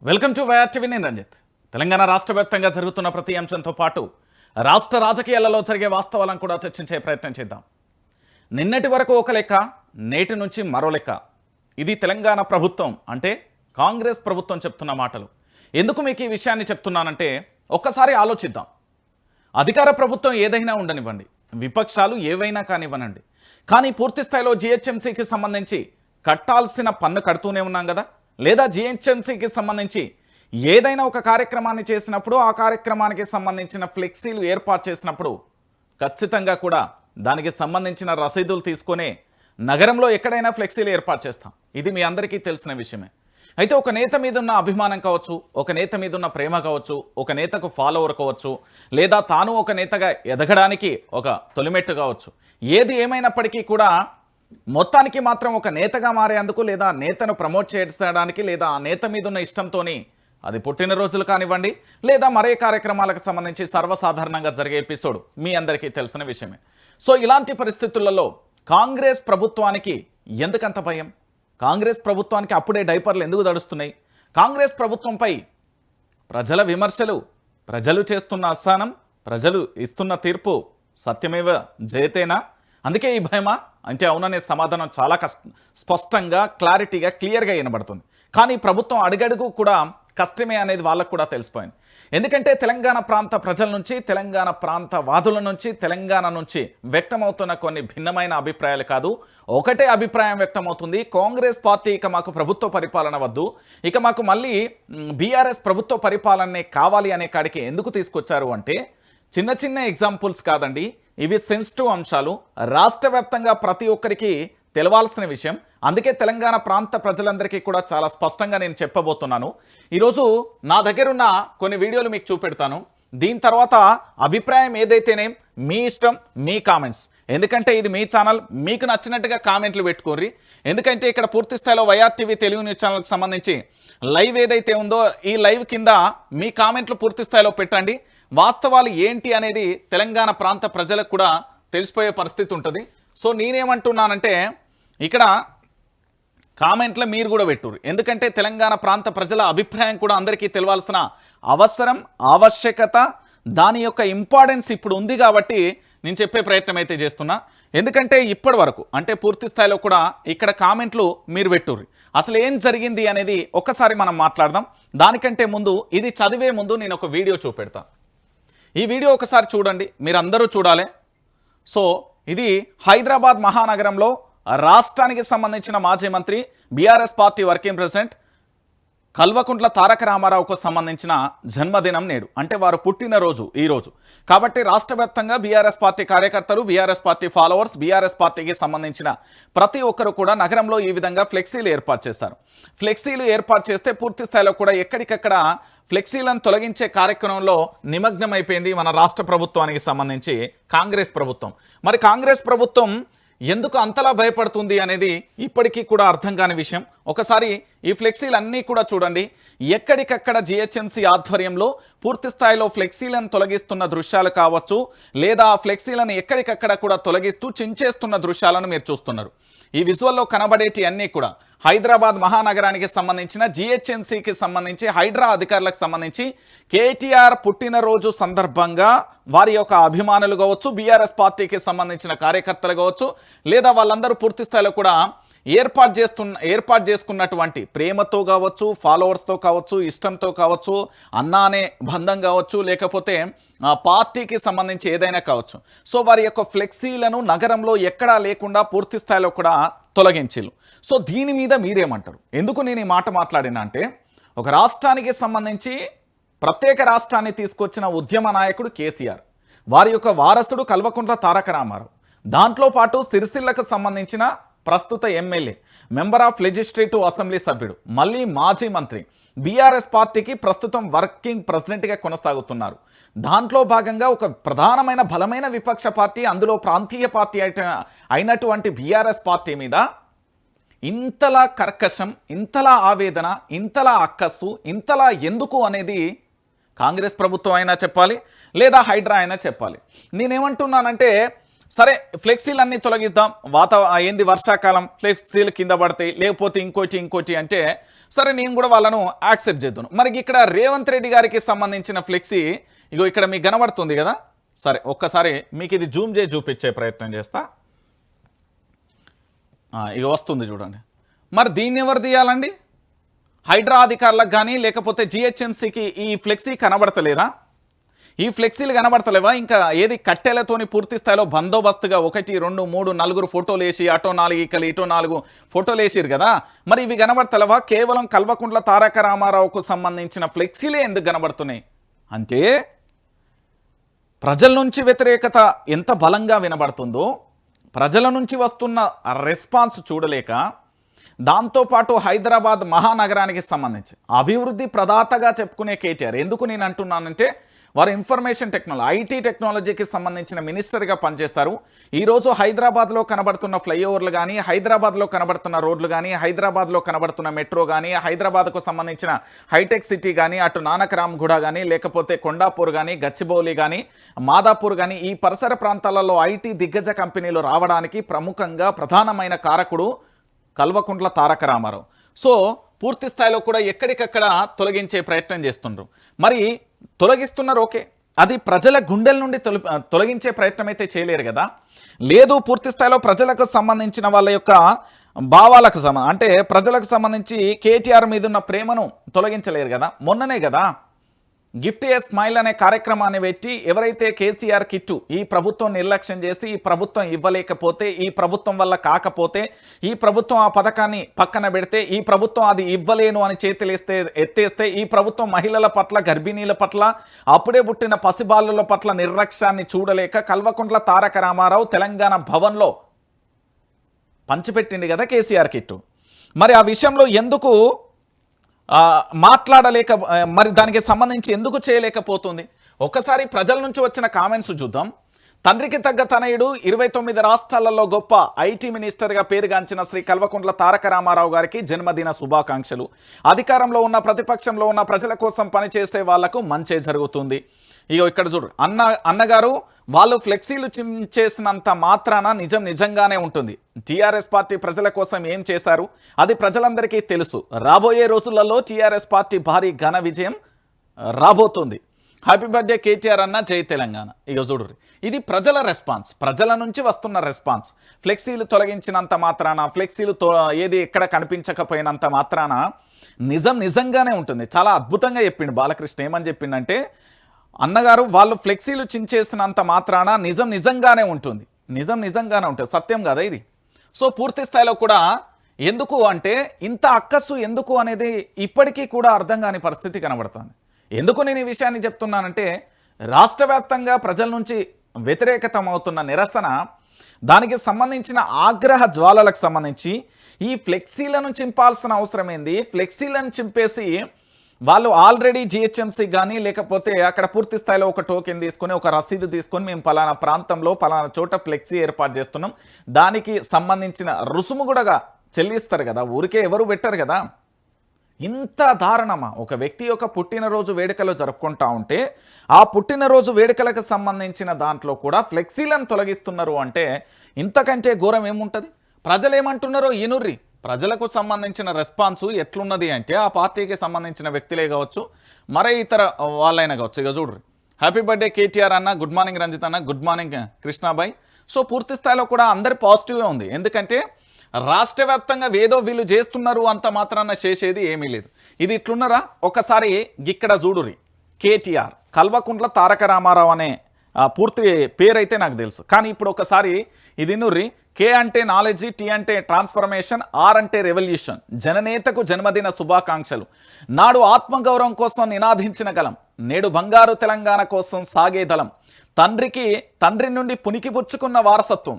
Welcome to YR TV. నేను రంజిత్. తెలంగాణ రాష్ట్ర వ్యాప్తంగా జరుగుతున్న ప్రతి అంశంతో పాటు రాష్ట్ర రాజకీయాలలో జరిగే వాస్తవాలను కూడా చర్చించే ప్రయత్నం చేద్దాం. నిన్నటి వరకు ఒక లెక్క, నేటి నుంచి మరో లెక్క. ఇది తెలంగాణ ప్రభుత్వం అంటే కాంగ్రెస్ ప్రభుత్వం చెప్తున్న మాటలు. ఎందుకు మీకు ఈ విషయాన్ని చెప్తున్నానంటే ఒక్కసారి ఆలోచిద్దాం. అధికార ప్రభుత్వం ఏదైనా ఉండనివ్వండి, విపక్షాలు ఏవైనా కానివ్వనండి, కానీ పూర్తి స్థాయిలో జిహెచ్ఎంసీకి సంబంధించి కట్టాల్సిన పన్ను కడుతూనే ఉన్నాం కదా. లేదా జిహెచ్ఎంసీకి సంబంధించి ఏదైనా ఒక కార్యక్రమాన్ని చేసినప్పుడు ఆ కార్యక్రమానికి సంబంధించిన ఫ్లెక్సీలు ఏర్పాటు చేసినప్పుడు ఖచ్చితంగా కూడా దానికి సంబంధించిన రసీదులు తీసుకునే నగరంలో ఎక్కడైనా ఫ్లెక్సీలు ఏర్పాటు చేస్తాం. ఇది మీ అందరికీ తెలిసిన విషయమే. అయితే ఒక నేత మీద ఉన్న అభిమానం కావచ్చు, ఒక నేత మీద ఉన్న ప్రేమ కావచ్చు, ఒక నేతకు ఫాలోవర్ కావచ్చు, లేదా తాను ఒక నేతగా ఎదగడానికి ఒక తొలిమెట్టు కావచ్చు, ఏది ఏమైనప్పటికీ కూడా మొత్తానికి మాత్రం ఒక నేతగా మారేందుకు, లేదా నేతను ప్రమోట్ చేయడానికి, లేదా ఆ నేత మీద ఉన్న ఇష్టంతోని అది పుట్టినరోజులు కానివ్వండి, లేదా మరే కార్యక్రమాలకు సంబంధించి సర్వసాధారణంగా జరిగే ఎపిసోడ్ మీ అందరికీ తెలిసిన విషయమే. సో ఇలాంటి పరిస్థితులలో కాంగ్రెస్ ప్రభుత్వానికి ఎందుకంత భయం? కాంగ్రెస్ ప్రభుత్వానికి అప్పుడే డైపర్లు ఎందుకు దడుస్తున్నాయి? కాంగ్రెస్ ప్రభుత్వంపై ప్రజల విమర్శలు, ప్రజలు చేస్తున్న అసహనం, ప్రజలు ఇస్తున్న తీర్పు సత్యమేవ జయతేనా? అందుకే ఈ భయమా అంటే అవుననే సమాధానం చాలా స్పష్టంగా, క్లారిటీగా, క్లియర్గా వినబడుతుంది. కానీ ప్రభుత్వం అడుగడుగు కూడా కష్టమే అనేది వాళ్ళకు కూడా తెలిసిపోయింది. ఎందుకంటే తెలంగాణ ప్రాంత ప్రజల నుంచి, తెలంగాణ ప్రాంత వాదుల నుంచి, తెలంగాణ నుంచి వ్యక్తమవుతున్న కొన్ని భిన్నమైన అభిప్రాయాలు కాదు, ఒకటే అభిప్రాయం వ్యక్తమవుతుంది. కాంగ్రెస్ పార్టీ ఇక మాకు ప్రభుత్వ పరిపాలన వద్దు, ఇక మాకు మళ్ళీ బీఆర్ఎస్ ప్రభుత్వ పరిపాలనే కావాలి అనే కాడికి ఎందుకు తీసుకొచ్చారు అంటే చిన్న చిన్న ఎగ్జాంపుల్స్ కాదండి, ఇవి సెన్సిటివ్ అంశాలు, రాష్ట్ర వ్యాప్తంగా ప్రతి ఒక్కరికి తెలవాల్సిన విషయం. అందుకే తెలంగాణ ప్రాంత ప్రజలందరికీ కూడా చాలా స్పష్టంగా నేను చెప్పబోతున్నాను. ఈరోజు నా దగ్గర ఉన్న కొన్ని వీడియోలు మీకు చూపెడతాను. దీని తర్వాత అభిప్రాయం ఏదైతేనే మీ ఇష్టం, మీ కామెంట్స్. ఎందుకంటే ఇది మీ ఛానల్, మీకు నచ్చినట్టుగా కామెంట్లు పెట్టుకోర్రి. ఎందుకంటే ఇక్కడ పూర్తి స్థాయిలో వైఆర్ టీవీ తెలుగు న్యూస్ ఛానల్కి సంబంధించి లైవ్ ఏదైతే ఉందో ఈ లైవ్ కింద మీ కామెంట్లు పూర్తి స్థాయిలో పెట్టండి. వాస్తవాలు ఏంటి అనేది తెలంగాణ ప్రాంత ప్రజలకు కూడా తెలిసిపోయే పరిస్థితి ఉంటుంది. సో నేనేమంటున్నానంటే ఇక్కడ కామెంట్లో మీరు కూడా పెట్టుర్రు. ఎందుకంటే తెలంగాణ ప్రాంత ప్రజల అభిప్రాయం కూడా అందరికీ తెలవాల్సిన అవసరం, ఆవశ్యకత, దాని యొక్క ఇంపార్టెన్స్ ఇప్పుడు ఉంది కాబట్టి నేను చెప్పే ప్రయత్నం అయితే చేస్తున్నా. ఎందుకంటే ఇప్పటి వరకు అంటే పూర్తి స్థాయిలో కూడా ఇక్కడ కామెంట్లు మీరు పెట్టుర్రు. అసలు ఏం జరిగింది అనేది ఒక్కసారి మనం మాట్లాడదాం. దానికంటే ముందు ఇది చదివే ముందు నేను ఒక వీడియో చూపెడతా. ఈ వీడియో ఒకసారి చూడండి, మీరందరూ చూడాలి. సో ఇది హైదరాబాద్ మహానగరంలో రాష్ట్రానికి సంబంధించిన మాజీ మంత్రి, BRS party working president Kalvakuntla Taraka రామారావుకు సంబంధించిన జన్మదినం నేడు, అంటే వారు పుట్టినరోజు ఈరోజు. కాబట్టి రాష్ట్ర వ్యాప్తంగా బీఆర్ఎస్ పార్టీ కార్యకర్తలు, బీఆర్ఎస్ పార్టీ ఫాలోవర్స్, బీఆర్ఎస్ పార్టీకి సంబంధించిన ప్రతి ఒక్కరు కూడా నగరంలో ఈ విధంగా ఫ్లెక్సీలు ఏర్పాటు చేశారు. ఫ్లెక్సీలు ఏర్పాటు చేస్తే పూర్తి స్థాయిలో కూడా ఎక్కడికక్కడ ఫ్లెక్సీలను తొలగించే కార్యక్రమంలో నిమగ్నమైపోయింది మన రాష్ట్ర ప్రభుత్వానికి సంబంధించి కాంగ్రెస్ ప్రభుత్వం. మరి కాంగ్రెస్ ప్రభుత్వం ఎందుకు అంతలా భయపడుతుంది అనేది ఇప్పటికీ కూడా అర్థం కాని విషయం. ఒకసారి ఈ ఫ్లెక్సీలు అన్నీ కూడా చూడండి. ఎక్కడికక్కడ జిహెచ్ఎంసీ ఆధ్వర్యంలో పూర్తి స్థాయిలో ఫ్లెక్సీలను తొలగిస్తున్న దృశ్యాలు కావచ్చు, లేదా ఆ ఫ్లెక్సీలను ఎక్కడికక్కడ కూడా తొలగిస్తూ చించేస్తున్న దృశ్యాలను మీరు చూస్తున్నారు. ఈ విజువల్లో కనబడేటి అన్నీ కూడా హైదరాబాద్ మహానగరానికి సంబంధించిన జిహెచ్ఎంసీకి సంబంధించి హైడ్రా అధికారులకు సంబంధించి కేటీఆర్ పుట్టినరోజు సందర్భంగా వారి యొక్క అభిమానులు కావచ్చు, బీఆర్ఎస్ పార్టీకి సంబంధించిన కార్యకర్తలు కావచ్చు, లేదా వాళ్ళందరూ పూర్తి స్థాయిలో కూడా ఏర్పాటు చేసుకున్నటువంటి ప్రేమతో కావచ్చు, ఫాలోవర్స్తో కావచ్చు, ఇష్టంతో కావచ్చు, అన్న అనే బంధం కావచ్చు, లేకపోతే పార్టీకి సంబంధించి ఏదైనా కావచ్చు. సో వారి యొక్క ఫ్లెక్సీలను నగరంలో ఎక్కడా లేకుండా పూర్తి స్థాయిలో కూడా తొలగించారు. సో దీని మీద మీరేమంటారు? ఎందుకు నేను ఈ మాట మాట్లాడినా అంటే ఒక రాష్ట్రానికి సంబంధించి ప్రత్యేక రాష్ట్రాన్ని తీసుకొచ్చిన ఉద్యమ నాయకుడు కేసీఆర్, వారి యొక్క వారసుడు కల్వకుంట్ల తారక రామారావు, దాంట్లో పాటు సిరిసిల్లకు సంబంధించిన ప్రస్తుత MLA, member of legislative assembly సభ్యుడు, మళ్ళీ మాజీ మంత్రి, బీఆర్ఎస్ పార్టీకి ప్రస్తుతం వర్కింగ్ ప్రెసిడెంట్గా కొనసాగుతున్నారు. దాంట్లో భాగంగా ఒక ప్రధానమైన బలమైన విపక్ష పార్టీ, అందులో ప్రాంతీయ పార్టీ అయినటువంటి బీఆర్ఎస్ పార్టీ మీద ఇంతలా కర్కశం, ఇంతలా ఆవేదన, ఇంతలా అక్కస్సు, ఇంతలా ఎందుకు అనేది కాంగ్రెస్ ప్రభుత్వం అయినా చెప్పాలి, లేదా హైడ్రా అయినా చెప్పాలి. నేనేమంటున్నానంటే సరే ఫ్లెక్సీలు అన్నీ తొలగిద్దాం, ఏంది వర్షాకాలం ఫ్లెక్సీలు కింద పడతాయి, లేకపోతే ఇంకోటి అంటే సరే నేను కూడా వాళ్ళను యాక్సెప్ట్ చేద్దాను. మరి ఇక్కడ రేవంత్ రెడ్డి గారికి సంబంధించిన ఫ్లెక్సీ ఇగో ఇక్కడ మీకు కనబడుతుంది కదా. సరే ఒక్కసారి మీకు ఇది జూమ్ చేసి చూపించే ప్రయత్నం చేస్తా. ఇక వస్తుంది చూడండి. మరి దీన్ని ఎవరు తీయాలండి? హైడ్రా అధికారులకు కానీ లేకపోతే జిహెచ్ఎంసీకి ఈ ఫ్లెక్సీ కనబడతలేదా? ఈ ఫ్లెక్సీలు కనబడతలేవా? ఇంకా ఏది కట్టెలతోని పూర్తి స్థాయిలో బందోబస్తుగా 1 2 3 4 ఫోటోలు వేసి అటో 4 ఈకలు ఇటో 4 ఫోటోలు వేసిరు కదా. మరి ఇవి కనబడతలేవా? కేవలం కల్వకుంట్ల తారక రామారావుకు సంబంధించిన ఫ్లెక్సీలే ఎందుకు కనబడుతున్నాయి అంటే ప్రజల నుంచి వ్యతిరేకత ఎంత బలంగా వినబడుతుందో, ప్రజల నుంచి వస్తున్న రెస్పాన్స్ చూడలేక, దాంతోపాటు హైదరాబాద్ మహానగరానికి సంబంధించి అభివృద్ధి ప్రదాతగా చెప్పుకునే కేటీఆర్, ఎందుకు నేను అంటున్నానంటే వారు ఇన్ఫర్మేషన్ టెక్నాలజీ ఐటీ టెక్నాలజీకి సంబంధించిన మినిస్టర్గా పనిచేస్తారు. ఈరోజు హైదరాబాద్లో కనబడుతున్న ఫ్లైఓవర్లు కానీ, హైదరాబాద్లో కనబడుతున్న రోడ్లు కానీ, హైదరాబాద్లో కనబడుతున్న మెట్రో కానీ, హైదరాబాద్కు సంబంధించిన హైటెక్ సిటీ కానీ, అటు నానక్రామ్గూడ కానీ, లేకపోతే కొండాపూర్ కానీ, గచ్చిబౌలి కానీ, మాదాపూర్ కానీ, ఈ పరిసర ప్రాంతాలలో ఐటీ దిగ్గజ కంపెనీలు రావడానికి ప్రముఖంగా ప్రధానమైన కారకుడు కల్వకుంట్ల తారక రామారావు. సో పూర్తి స్థాయిలో కూడా ఎక్కడికక్కడ తొలగించే ప్రయత్నం చేస్తుండ్రు. మరి తొలగిస్తున్నారు, ఓకే, అది ప్రజల గుండెల నుండి తొలగించే ప్రయత్నం అయితే చేయలేరు కదా. లేదు, పూర్తి స్థాయిలో ప్రజలకు సంబంధించిన వాళ్ళ యొక్క భావాలకు అంటే ప్రజలకు సంబంధించి కేటీఆర్ మీద ఉన్న ప్రేమను తొలగించలేరు కదా. మొన్ననే కదా గిఫ్ట్ ఏ స్మైల్ అనే కార్యక్రమాన్ని పెట్టి ఎవరైతే కేసీఆర్ కిట్టు ఈ ప్రభుత్వం నిర్లక్ష్యం చేసి, ఈ ప్రభుత్వం ఇవ్వలేకపోతే, ఈ ప్రభుత్వం వల్ల కాకపోతే, ఈ ప్రభుత్వం ఆ పథకాన్ని పక్కన పెడితే, ఈ ప్రభుత్వం అది ఇవ్వలేను అని ఎత్తేస్తే, ఈ ప్రభుత్వం మహిళల పట్ల, గర్భిణీల పట్ల, అప్పుడే పుట్టిన పసిబాలుల పట్ల నిర్లక్ష్యాన్ని చూడలేక కల్వకుంట్ల తారక రామారావు తెలంగాణ భవన్లో పంచిపెట్టింది కదా కేసీఆర్ కిట్టు. మరి ఆ విషయంలో ఎందుకు మాట్లాడలేక, మరి దానికి సంబంధించి ఎందుకు చేయలేకపోతుంది? ఒక్కసారి ప్రజల నుంచి వచ్చిన కామెంట్స్ చూద్దాం. తండ్రికి తగ్గ తనయుడు 29 రాష్ట్రాలలో గొప్ప ఐటీ మినిస్టర్గా పేరుగాంచిన శ్రీ కల్వకుంట్ల తారక రామారావు గారికి జన్మదిన శుభాకాంక్షలు. అధికారంలో ఉన్న ప్రతిపక్షంలో ఉన్న ప్రజల కోసం పనిచేసే వాళ్లకు మంచే జరుగుతుంది. ఇగో ఇక్కడ చూడు, అన్నగారు వాళ్ళు ఫ్లెక్సీలు చేసినంత మాత్రాన నిజంగానే ఉంటుంది. టీఆర్ఎస్ పార్టీ ప్రజల కోసం ఏం చేశారు అది ప్రజలందరికీ తెలుసు. రాబోయే రోజులలో టీఆర్ఎస్ పార్టీ భారీ ఘన విజయం రాబోతుంది. హ్యాపీ బర్త్డే కేటీఆర్ అన్న, జై తెలంగాణ. ఇక చూడు, ఇది ప్రజల రెస్పాన్స్, ప్రజల నుంచి వస్తున్న రెస్పాన్స్. ఫ్లెక్సీలు తొలగించినంత మాత్రాన, ఫ్లెక్సీలు ఏది ఎక్కడ కనిపించకపోయినంత మాత్రాన నిజంగానే ఉంటుంది. చాలా అద్భుతంగా చెప్పిండు బాలకృష్ణ. ఏమని చెప్పిండంటే, అన్నగారు వాళ్ళు ఫ్లెక్సీలు చించేసినంత మాత్రాన నిజంగానే ఉంటుంది. నిజంగానే ఉంటుంది, సత్యం కదా ఇది. సో పూర్తి స్థాయిలో కూడా ఎందుకు అంటే ఇంత అక్కసు ఎందుకు అనేది ఇప్పటికీ కూడా అర్థం కాని పరిస్థితి కనబడుతుంది. ఎందుకు నేను ఈ విషయాన్ని చెప్తున్నానంటే, రాష్ట్ర వ్యాప్తంగా ప్రజల నుంచి వ్యతిరేకతమవుతున్న నిరసన, దానికి సంబంధించిన ఆగ్రహ జ్వాలలకు సంబంధించి ఈ ఫ్లెక్సీలను చింపాల్సిన అవసరం ఏంది? ఫ్లెక్సీలను చింపేసి వాళ్ళు ఆల్రెడీ జిహెచ్ఎంసీ కానీ లేకపోతే అక్కడ పూర్తి స్థాయిలో ఒక టోకెన్ తీసుకొని, ఒక రసీదు తీసుకొని, మేము పలానా ప్రాంతంలో పలానా చోట ఫ్లెక్సీ ఏర్పాటు చేస్తున్నాం, దానికి సంబంధించిన రుసుము కూడా చెల్లిస్తారు కదా, ఊరికే ఎవరు పెట్టరు కదా. ఇంత దారుణమా? ఒక వ్యక్తి యొక్క పుట్టినరోజు వేడుకలు జరుపుకుంటా ఉంటే ఆ పుట్టినరోజు వేడుకలకు సంబంధించిన దాంట్లో కూడా ఫ్లెక్సీలను తొలగిస్తున్నారు అంటే ఇంతకంటే ఘోరం ఏముంటుంది? ప్రజలు ఏమంటున్నారో ఈనుర్రి. ప్రజలకు సంబంధించిన రెస్పాన్సు ఎట్లున్నది అంటే ఆ పార్టీకి సంబంధించిన వ్యక్తులే కావచ్చు, మరే ఇతర వాళ్ళైనా కావచ్చు. ఇక చూడ్రి, హ్యాపీ బర్త్డే కేటీఆర్ అన్న, గుడ్ మార్నింగ్ రంజిత్ అన్న, గుడ్ మార్నింగ్ కృష్ణాబాయ్. సో పూర్తి స్థాయిలో కూడా అందరి పాజిటివ్గా ఉంది. ఎందుకంటే రాష్ట్ర వ్యాప్తంగా ఏదో వీళ్ళు చేస్తున్నారు అంత మాత్రాన చేసేది ఏమీ లేదు. ఇది ఇట్లున్నరా? ఒకసారి ఇక్కడ చూడురి, కేటీఆర్ కల్వకుంట్ల తారక రామారావు అనే పూర్తి పేరైతే నాకు తెలుసు, కానీ ఇప్పుడు ఒకసారి ఇది నుర్రి. కే అంటే నాలెడ్జీ, టీ అంటే ట్రాన్స్ఫర్మేషన్, ఆర్ అంటే రెవల్యూషన్. జననేతకు జన్మదిన శుభాకాంక్షలు. నాడు ఆత్మగౌరవం కోసం నినాదించిన గలం, నేడు బంగారు తెలంగాణ కోసం సాగే దళం. తండ్రి నుండి పుణికిపుచ్చుకున్న వారసత్వం,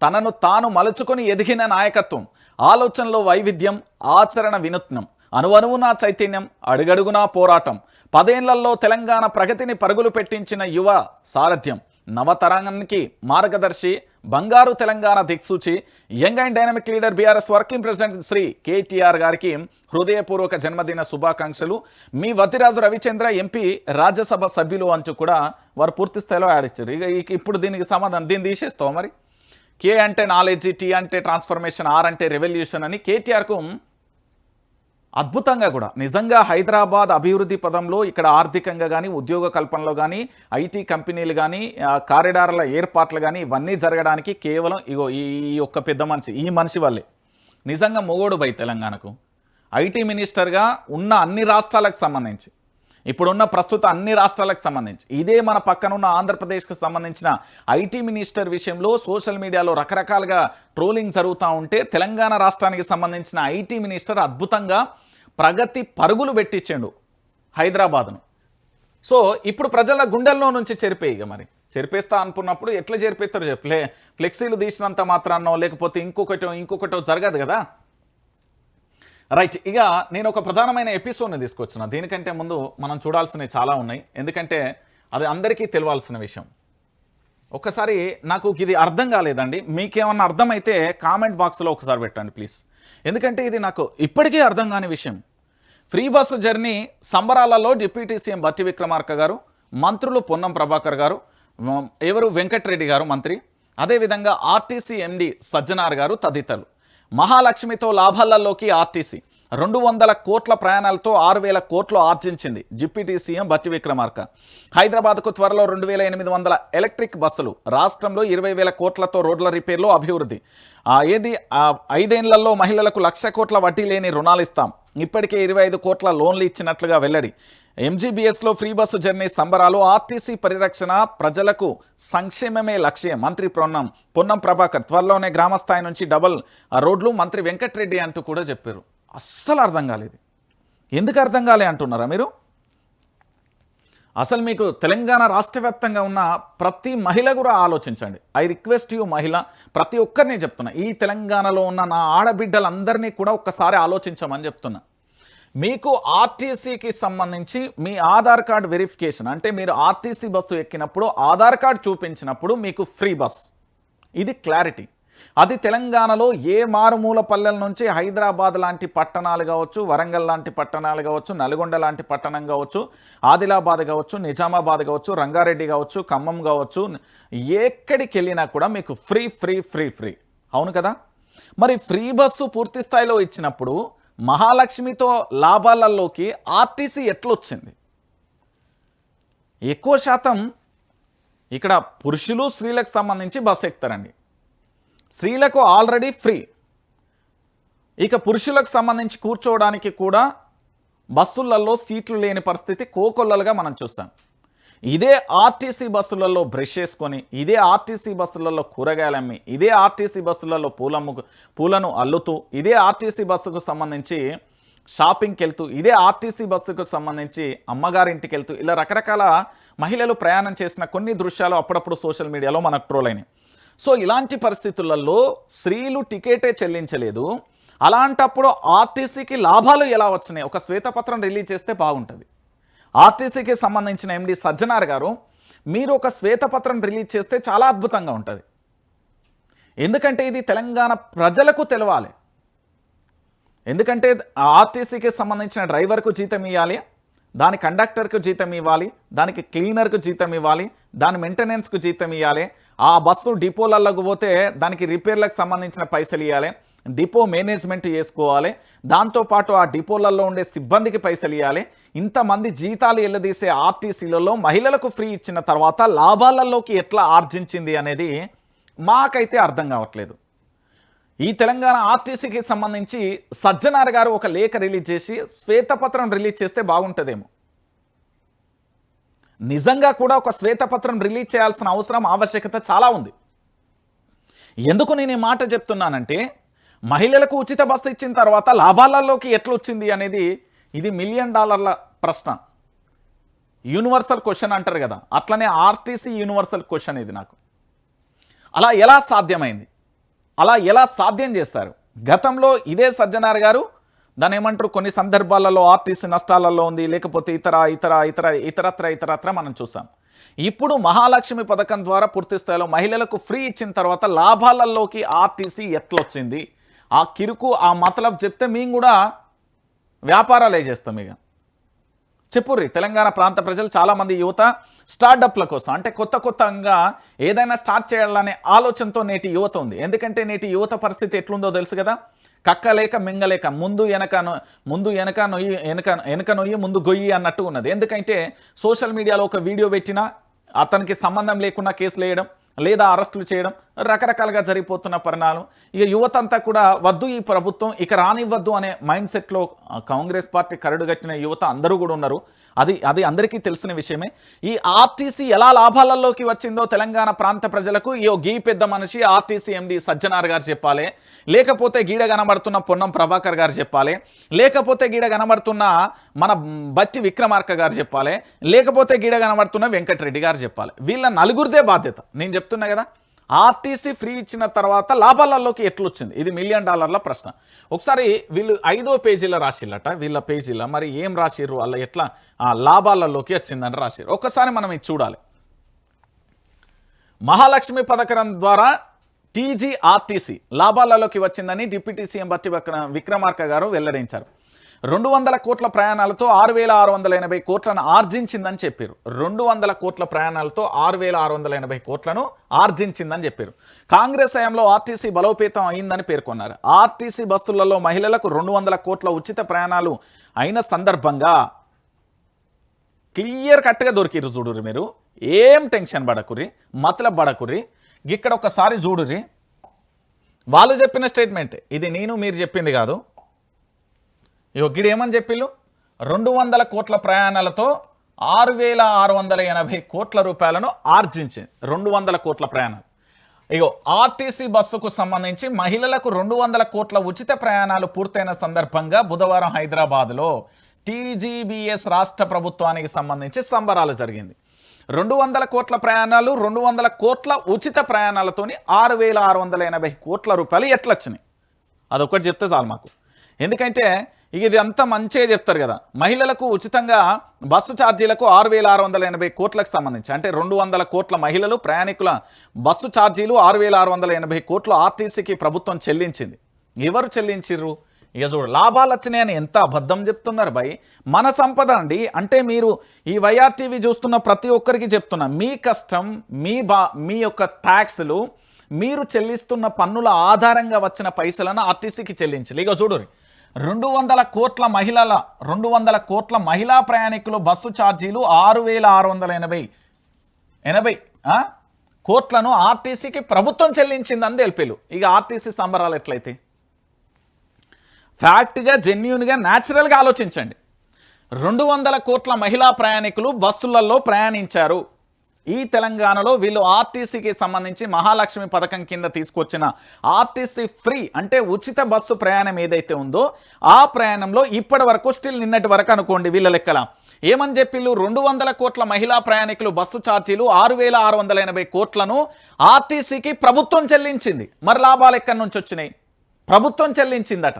తనను తాను మలుచుకొని ఎదిగిన నాయకత్వం. ఆలోచనలో వైవిధ్యం, ఆచరణ వినూత్నం. అణువణువునా చైతన్యం, అడుగడుగునా పోరాటం. 10 ఏళ్లలో తెలంగాణ ప్రగతిని పరుగులు పెట్టించిన యువ సారథ్యం. నవతరానికి మార్గదర్శి, బంగారు తెలంగాణ దిక్సూచి young and dynamic leader BRS working president Shri KTR గారికి హృదయపూర్వక జన్మదిన శుభాకాంక్షలు. మీ వతిరాజు రవిచంద్ర ఎంపీ రాజ్యసభ సభ్యులు అంటూ కూడా వారు పూర్తి స్థాయిలో యాడ్ ఇచ్చారు. ఇప్పుడు దీనికి సమాధానం దీన్ని తీసేస్తావు మరి. కే అంటే నాలెడ్జ్, టీ అంటే ట్రాన్స్ఫర్మేషన్, ఆర్ అంటే రెవల్యూషన్ అని కేటీఆర్కు అద్భుతంగా కూడా నిజంగా హైదరాబాద్ అభివృద్ధి పదంలో ఇక్కడ ఆర్థికంగా కానీ ఉద్యోగ కల్పనలో కానీ ఐటీ కంపెనీలు కానీ కారిడార్ల ఏర్పాట్లు కానీ ఇవన్నీ జరగడానికి కేవలం ఇగో ఈ ఒక్క పెద్ద మనిషి, ఈ మనిషి వల్లే. నిజంగా మొగోడు బై తెలంగాణకు ఐటీ మినిస్టర్గా ఉన్న అన్ని రాష్ట్రాలకు సంబంధించి, ఇప్పుడున్న ప్రస్తుత అన్ని రాష్ట్రాలకు సంబంధించి, ఇదే మన పక్కనున్న ఆంధ్రప్రదేశ్కి సంబంధించిన ఐటీ మినిస్టర్ విషయంలో సోషల్ మీడియాలో రకరకాలుగా ట్రోలింగ్ జరుగుతూ ఉంటే తెలంగాణ రాష్ట్రానికి సంబంధించిన ఐటీ మినిస్టర్ అద్భుతంగా ప్రగతి పరుగులు పెట్టించాడు హైదరాబాద్ను. సో ఇప్పుడు ప్రజల గుండెల్లో నుంచి చెరిపేయిగా మరి చెరిపేస్తా అనుకున్నప్పుడు ఎట్లా చెరిపేస్తారు చెప్పలే. ఫ్లెక్సీలు తీసినంత మాత్రాన్నో లేకపోతే ఇంకొకటో జరగదు కదా. రైట్, ఇక నేను ఒక ప్రధానమైన ఎపిసోడ్ని తీసుకొచ్చిన. దీనికంటే ముందు మనం చూడాల్సినవి చాలా ఉన్నాయి, ఎందుకంటే అది అందరికీ తెలియాల్సిన విషయం. ఒక్కసారి నాకు ఇది అర్థం కాలేదండి, మీకేమన్నా అర్థమైతే కామెంట్ బాక్స్లో ఒకసారి పెట్టండి ప్లీజ్, ఎందుకంటే ఇది నాకు ఇప్పటికీ అర్థం కాని విషయం. ఫ్రీ బస్సు జర్నీ సంబరాలలో డిప్యూటీ సీఎం బట్టి విక్రమార్క గారు, మంత్రులు పొన్నం ప్రభాకర్ గారు, వెంకటరెడ్డి గారు మంత్రి, అదేవిధంగా ఆర్టీసీ ఎండి సజ్జనార్ గారు తదితరులు. మహాలక్ష్మితో లాభాలలోకి ఆర్టీసీ 200 కోట్ల ప్రయాణాలతో 6,000 కోట్లు ఆర్జించింది డిప్యూటీ సీఎం బట్టి విక్రమార్క. హైదరాబాద్కు త్వరలో 2,800 ఎలక్ట్రిక్ బస్సులు, రాష్ట్రంలో 20,000 కోట్లతో రోడ్ల రిపేర్లో అభివృద్ధి. 5 ఏళ్లలో మహిళలకు 1,00,000 కోట్ల వడ్డీ లేని రుణాలు ఇస్తాం, ఇప్పటికే 25 కోట్ల లోన్లు ఇచ్చినట్లుగా వెల్లడి. ఎంజీబీఎస్లో ఫ్రీ బస్సు జర్నీ సంబరాలు, ఆర్టీసీ పరిరక్షణ, ప్రజలకు సంక్షేమమే లక్ష్యం. మంత్రి పొన్నం ప్రభాకర్ త్వరలోనే గ్రామస్థాయి నుంచి డబల్ రోడ్లు, మంత్రి వెంకటరెడ్డి అంటూ కూడా చెప్పారు. అస్సలు అర్థం కాలేదు. ఎందుకు అర్థం కాలే అంటున్నారా మీరు? అసలు మీకు తెలంగాణ రాష్ట్ర వ్యాప్తంగా ఉన్న ప్రతి మహిళ కూడా ఆలోచించండి. ఐ రిక్వెస్ట్ యూ మహిళ, ప్రతి ఒక్కరిని చెప్తున్నా, ఈ తెలంగాణలో ఉన్న నా ఆడబిడ్డలందరినీ కూడా ఒక్కసారి ఆలోచించమని చెప్తున్నా. మీకు ఆర్టీసీకి సంబంధించి మీ ఆధార్ కార్డ్ వెరిఫికేషన్, అంటే మీరు ఆర్టీసీ బస్సు ఎక్కినప్పుడు ఆధార్ కార్డ్ చూపించినప్పుడు మీకు ఫ్రీ బస్, ఇది క్లారిటీ. అది తెలంగాణలో ఏ మారుమూల పల్లెల నుంచి హైదరాబాద్ లాంటి పట్టణాలు కావచ్చు, వరంగల్ లాంటి పట్టణాలు కావచ్చు, నల్గొండ లాంటి పట్టణం కావచ్చు, ఆదిలాబాద్ కావచ్చు, నిజామాబాద్ కావచ్చు, రంగారెడ్డి కావచ్చు, ఖమ్మం కావచ్చు, ఎక్కడికి వెళ్ళినా కూడా మీకు ఫ్రీ ఫ్రీ ఫ్రీ ఫ్రీ అవును కదా. మరి ఫ్రీ బస్సు పూర్తి స్థాయిలో ఇచ్చినప్పుడు మహాలక్ష్మితో లాభాలలోకి ఆర్టీసీ ఎట్లొచ్చింది? ఎక్కువ శాతం ఇక్కడ పురుషులు స్త్రీలకు సంబంధించి బస్సు ఎక్కుతారండి. స్త్రీలకు ఆల్రెడీ ఫ్రీ, ఇక పురుషులకు సంబంధించి కూర్చోవడానికి కూడా బస్సులలో సీట్లు లేని పరిస్థితి కోకొల్లలుగా మనం చూస్తాం. ఇదే ఆర్టీసీ బస్సులలో బ్రష్ చేసుకొని, ఇదే ఆర్టీసీ బస్సులలో కూరగాయలు అమ్మి, ఇదే ఆర్టీసీ బస్సులలో పూలను అల్లుతూ, ఇదే ఆర్టీసీ బస్సుకు సంబంధించి షాపింగ్కి వెళ్తూ, ఇదే ఆర్టీసీ బస్సుకు సంబంధించి అమ్మగారింటికి వెళ్తూ, ఇలా రకరకాల మహిళలు ప్రయాణం చేసిన కొన్ని దృశ్యాలు అప్పుడప్పుడు సోషల్ మీడియాలో మనకు ట్రోల్ అయినాయి. సో ఇలాంటి పరిస్థితులలో స్త్రీలు టికెటే చెల్లించలేదు. అలాంటప్పుడు ఆర్టీసీకి లాభాలు ఎలా వచ్చినాయి? ఒక శ్వేతపత్రం రిలీజ్ చేస్తే బాగుంటుంది. ఆర్టీసీకి సంబంధించిన ఎండి సజ్జనార్ గారు, మీరు ఒక శ్వేతపత్రం రిలీజ్ చేస్తే చాలా అద్భుతంగా ఉంటుంది. ఎందుకంటే ఇది తెలంగాణ ప్రజలకు తెలవాలి. ఎందుకంటే ఆర్టీసీకి సంబంధించిన డ్రైవర్కు జీతం ఇవ్వాలి, దాని కండక్టర్కు జీతం ఇవ్వాలి, దానికి క్లీనర్కు జీతం ఇవ్వాలి, దాని మెయింటెనెన్స్కు జీతం ఇవ్వాలి, ఆ బస్సు డిపోలకు పోతే దానికి రిపేర్లకు సంబంధించిన పైసలు ఇవ్వాలి, డిపో మేనేజ్మెంట్ చేసుకోవాలి, దాంతోపాటు ఆ డిపోలలో ఉండే సిబ్బందికి పైసలు ఇవ్వాలి. ఇంతమంది జీతాలు ఎల్లదీసే ఆర్టీసీలలో మహిళలకు ఫ్రీ ఇచ్చిన తర్వాత లాభాలలోకి ఎట్లా ఆర్జించింది అనేది మాకైతే అర్థం కావట్లేదు. ఈ తెలంగాణ ఆర్టీసీకి సంబంధించి సజ్జనార్ గారు ఒక లేఖ రిలీజ్ చేసి శ్వేతపత్రం రిలీజ్ చేస్తే బాగుంటుందేమో. నిజంగా కూడా ఒక శ్వేతపత్రం రిలీజ్ చేయాల్సిన అవసరం, ఆవశ్యకత చాలా ఉంది. ఎందుకు నేను ఈ మాట చెప్తున్నానంటే, మహిళలకు ఉచిత బస్సు ఇచ్చిన తర్వాత లాభాలలోకి ఎట్లొచ్చింది అనేది ఇది $1 మిలియన్ ప్రశ్న. యూనివర్సల్ క్వశ్చన్ అంటారు కదా, అట్లనే ఆర్టీసీ యూనివర్సల్ క్వశ్చన్ ఇది నాకు. అలా ఎలా సాధ్యమైంది? అలా ఎలా సాధ్యం చేస్తారు? గతంలో ఇదే సజ్జనార్ గారు దాన్ని ఏమంటారు, కొన్ని సందర్భాలలో ఆర్టీసీ నష్టాలలో ఉంది, లేకపోతే ఇతరత్ర మనం చూసాం. ఇప్పుడు మహాలక్ష్మి పథకం ద్వారా పూర్తి స్థాయిలో మహిళలకు ఫ్రీ ఇచ్చిన తర్వాత లాభాలలోకి ఆర్టీసీ ఎట్లొచ్చింది, ఆ కిరుకు ఆ మతలబ్ చెప్తే మేము కూడా వ్యాపారాలే చేస్తాం. ఇక చెప్పుర్రి తెలంగాణ ప్రాంత ప్రజలు చాలామంది యువత స్టార్టప్ల కోసం అంటే కొత్తగా ఏదైనా స్టార్ట్ చేయాలనే ఆలోచనతో నేటి యువత ఉంది. ఎందుకంటే నేటి యువత పరిస్థితి ఎట్లుందో తెలుసు కదా, కక్కలేక మింగలేక ముందు వెనక నొయ్యి ముందు గొయ్యి అన్నట్టు ఉన్నది. ఎందుకంటే సోషల్ మీడియాలో ఒక వీడియో పెట్టినా అతనికి సంబంధం లేకుండా కేసులు వేయడం లేదా అరెస్టులు చేయడం రకరకాలుగా జరిగిపోతున్న పరిణామం. ఇక యువత అంతా కూడా వద్దు ఈ ప్రభుత్వం ఇక రానివ్వద్దు అనే మైండ్ సెట్లో కాంగ్రెస్ పార్టీ కరడుగట్టిన యువత అందరూ కూడా ఉన్నారు. అది అందరికీ తెలిసిన విషయమే. ఈ ఆర్టీసీ ఎలా లాభాలలోకి వచ్చిందో తెలంగాణ ప్రాంత ప్రజలకు గీ పెద్ద మనిషి ఆర్టీసీ ఎండి సజ్జనార్ గారు చెప్పాలి, లేకపోతే గీడ కనబడుతున్న పొన్నం ప్రభాకర్ గారు చెప్పాలి, లేకపోతే గీడ కనబడుతున్న మన బట్టి విక్రమార్క గారు చెప్పాలి, లేకపోతే గీడ కనబడుతున్న వెంకటరెడ్డి గారు చెప్పాలి. వీళ్ళ నలుగురిదే బాధ్యత. నేను చెప్తున్నా కదా, ఆర్టీసీ ఫ్రీ ఇచ్చిన తర్వాత లాభాలలోకి ఎట్లొచ్చింది, ఇది $1 మిలియన్ ప్రశ్న. ఒకసారి వీళ్ళు 5వ పేజీలో రాసిల్లట, వీళ్ళ పేజీలో మరి ఏం రాసిర్రు, అలా ఎట్లా లాభాలలోకి వచ్చిందని రాసిర్రు. ఒక్కసారి మనం ఇది చూడాలి. మహాలక్ష్మి పథకం ద్వారా టీజీఆర్టీసీ లాభాలలోకి వచ్చిందని డిప్యూటీ సీఎం బట్టి విక్రమార్క గారు వెల్లడించారు. 200 కోట్ల ప్రయాణాలతో 6,680 కోట్లను ఆర్జించిందని చెప్పారు. 200 కోట్ల ప్రయాణాలతో 6,680 కోట్లను ఆర్జించిందని చెప్పారు. కాంగ్రెస్ హయాంలో ఆర్టీసీ బలోపేతం అయిందని పేర్కొన్నారు. ఆర్టీసీ బస్సులలో మహిళలకు 200 కోట్ల ఉచిత ప్రయాణాలు అయిన సందర్భంగా క్లియర్ కట్గా దొరికిరు. చూడురి, మీరు ఏం టెన్షన్ పడకురి, మతలబ్ పడకురి. ఇక్కడ ఒకసారి చూడురి, వాళ్ళు చెప్పిన స్టేట్మెంట్ ఇది, మీరు చెప్పింది కాదు. గిడి ఏమని చెప్పిళ్ళు, 200 కోట్ల ప్రయాణాలతో 6,680 కోట్ల రూపాయలను ఆర్జించింది. 200 కోట్ల ప్రయాణాలు. ఆర్టీసీ బస్సుకు సంబంధించి మహిళలకు 200 కోట్ల ఉచిత ప్రయాణాలు పూర్తయిన సందర్భంగా బుధవారం హైదరాబాద్లో టీజీబీఎస్ రాష్ట్ర ప్రభుత్వానికి సంబంధించి సంబరాలు జరిగింది. 200 కోట్ల ప్రయాణాలు, 200 కోట్ల ఉచిత ప్రయాణాలతోని 6,680 కోట్ల రూపాయలు ఎట్లొచ్చినాయి అదొకటి చెప్తే చాలు మాకు. ఎందుకంటే ఇది అంతా మంచిగా చెప్తారు కదా, మహిళలకు ఉచితంగా బస్సు ఛార్జీలకు 6,680 కోట్లకు సంబంధించి అంటే 200 కోట్ల మహిళలు ప్రయాణికుల బస్సు ఛార్జీలు 6,680 కోట్లు ఆర్టీసీకి ప్రభుత్వం చెల్లించింది. ఎవరు చెల్లించిర్రు? చూడు, లాభాలు వచ్చినాయని ఎంత అబద్ధం చెప్తున్నారు భయ్. మన సంపద అండి. అంటే మీరు ఈ వైఆర్టీవీ చూస్తున్న ప్రతి ఒక్కరికి చెప్తున్నా, మీ కష్టం, మీ యొక్క ట్యాక్స్లు, మీరు చెల్లిస్తున్న పన్నుల ఆధారంగా వచ్చిన పైసలను ఆర్టీసీకి చెల్లించాలి. చూడు, 200 కోట్ల మహిళా ప్రయాణికులు బస్సు ఛార్జీలు 6,680 కోట్లను ఆర్టీసీకి ప్రభుత్వం చెల్లించిందని తెలిపారు. ఆర్టీసీ సంబరాలు ఎట్లయితే ఫ్యాక్ట్గా, జెన్యూన్గా, న్యాచురల్గా ఆలోచించండి. 200 కోట్ల మహిళా ప్రయాణికులు బస్సులలో ప్రయాణించారు. ఈ తెలంగాణలో వీళ్ళు ఆర్టీసీకి సంబంధించి మహాలక్ష్మి పథకం కింద తీసుకొచ్చిన ఆర్టీసీ ఫ్రీ అంటే ఉచిత బస్సు ప్రయాణం ఏదైతే ఉందో ఆ ప్రయాణంలో ఇప్పటి వరకు స్టిల్ నిన్నటి వరకు అనుకోండి వీళ్ళ లెక్కల ఏమని చెప్పిళ్ళు, 200 కోట్ల మహిళా ప్రయాణికులు బస్సు ఛార్జీలు 6,680 కోట్లను ఆర్టీసీకి ప్రభుత్వం చెల్లించింది. మరి లాభాలు ఎక్కడి నుంచి వచ్చినాయి? ప్రభుత్వం చెల్లించిందట.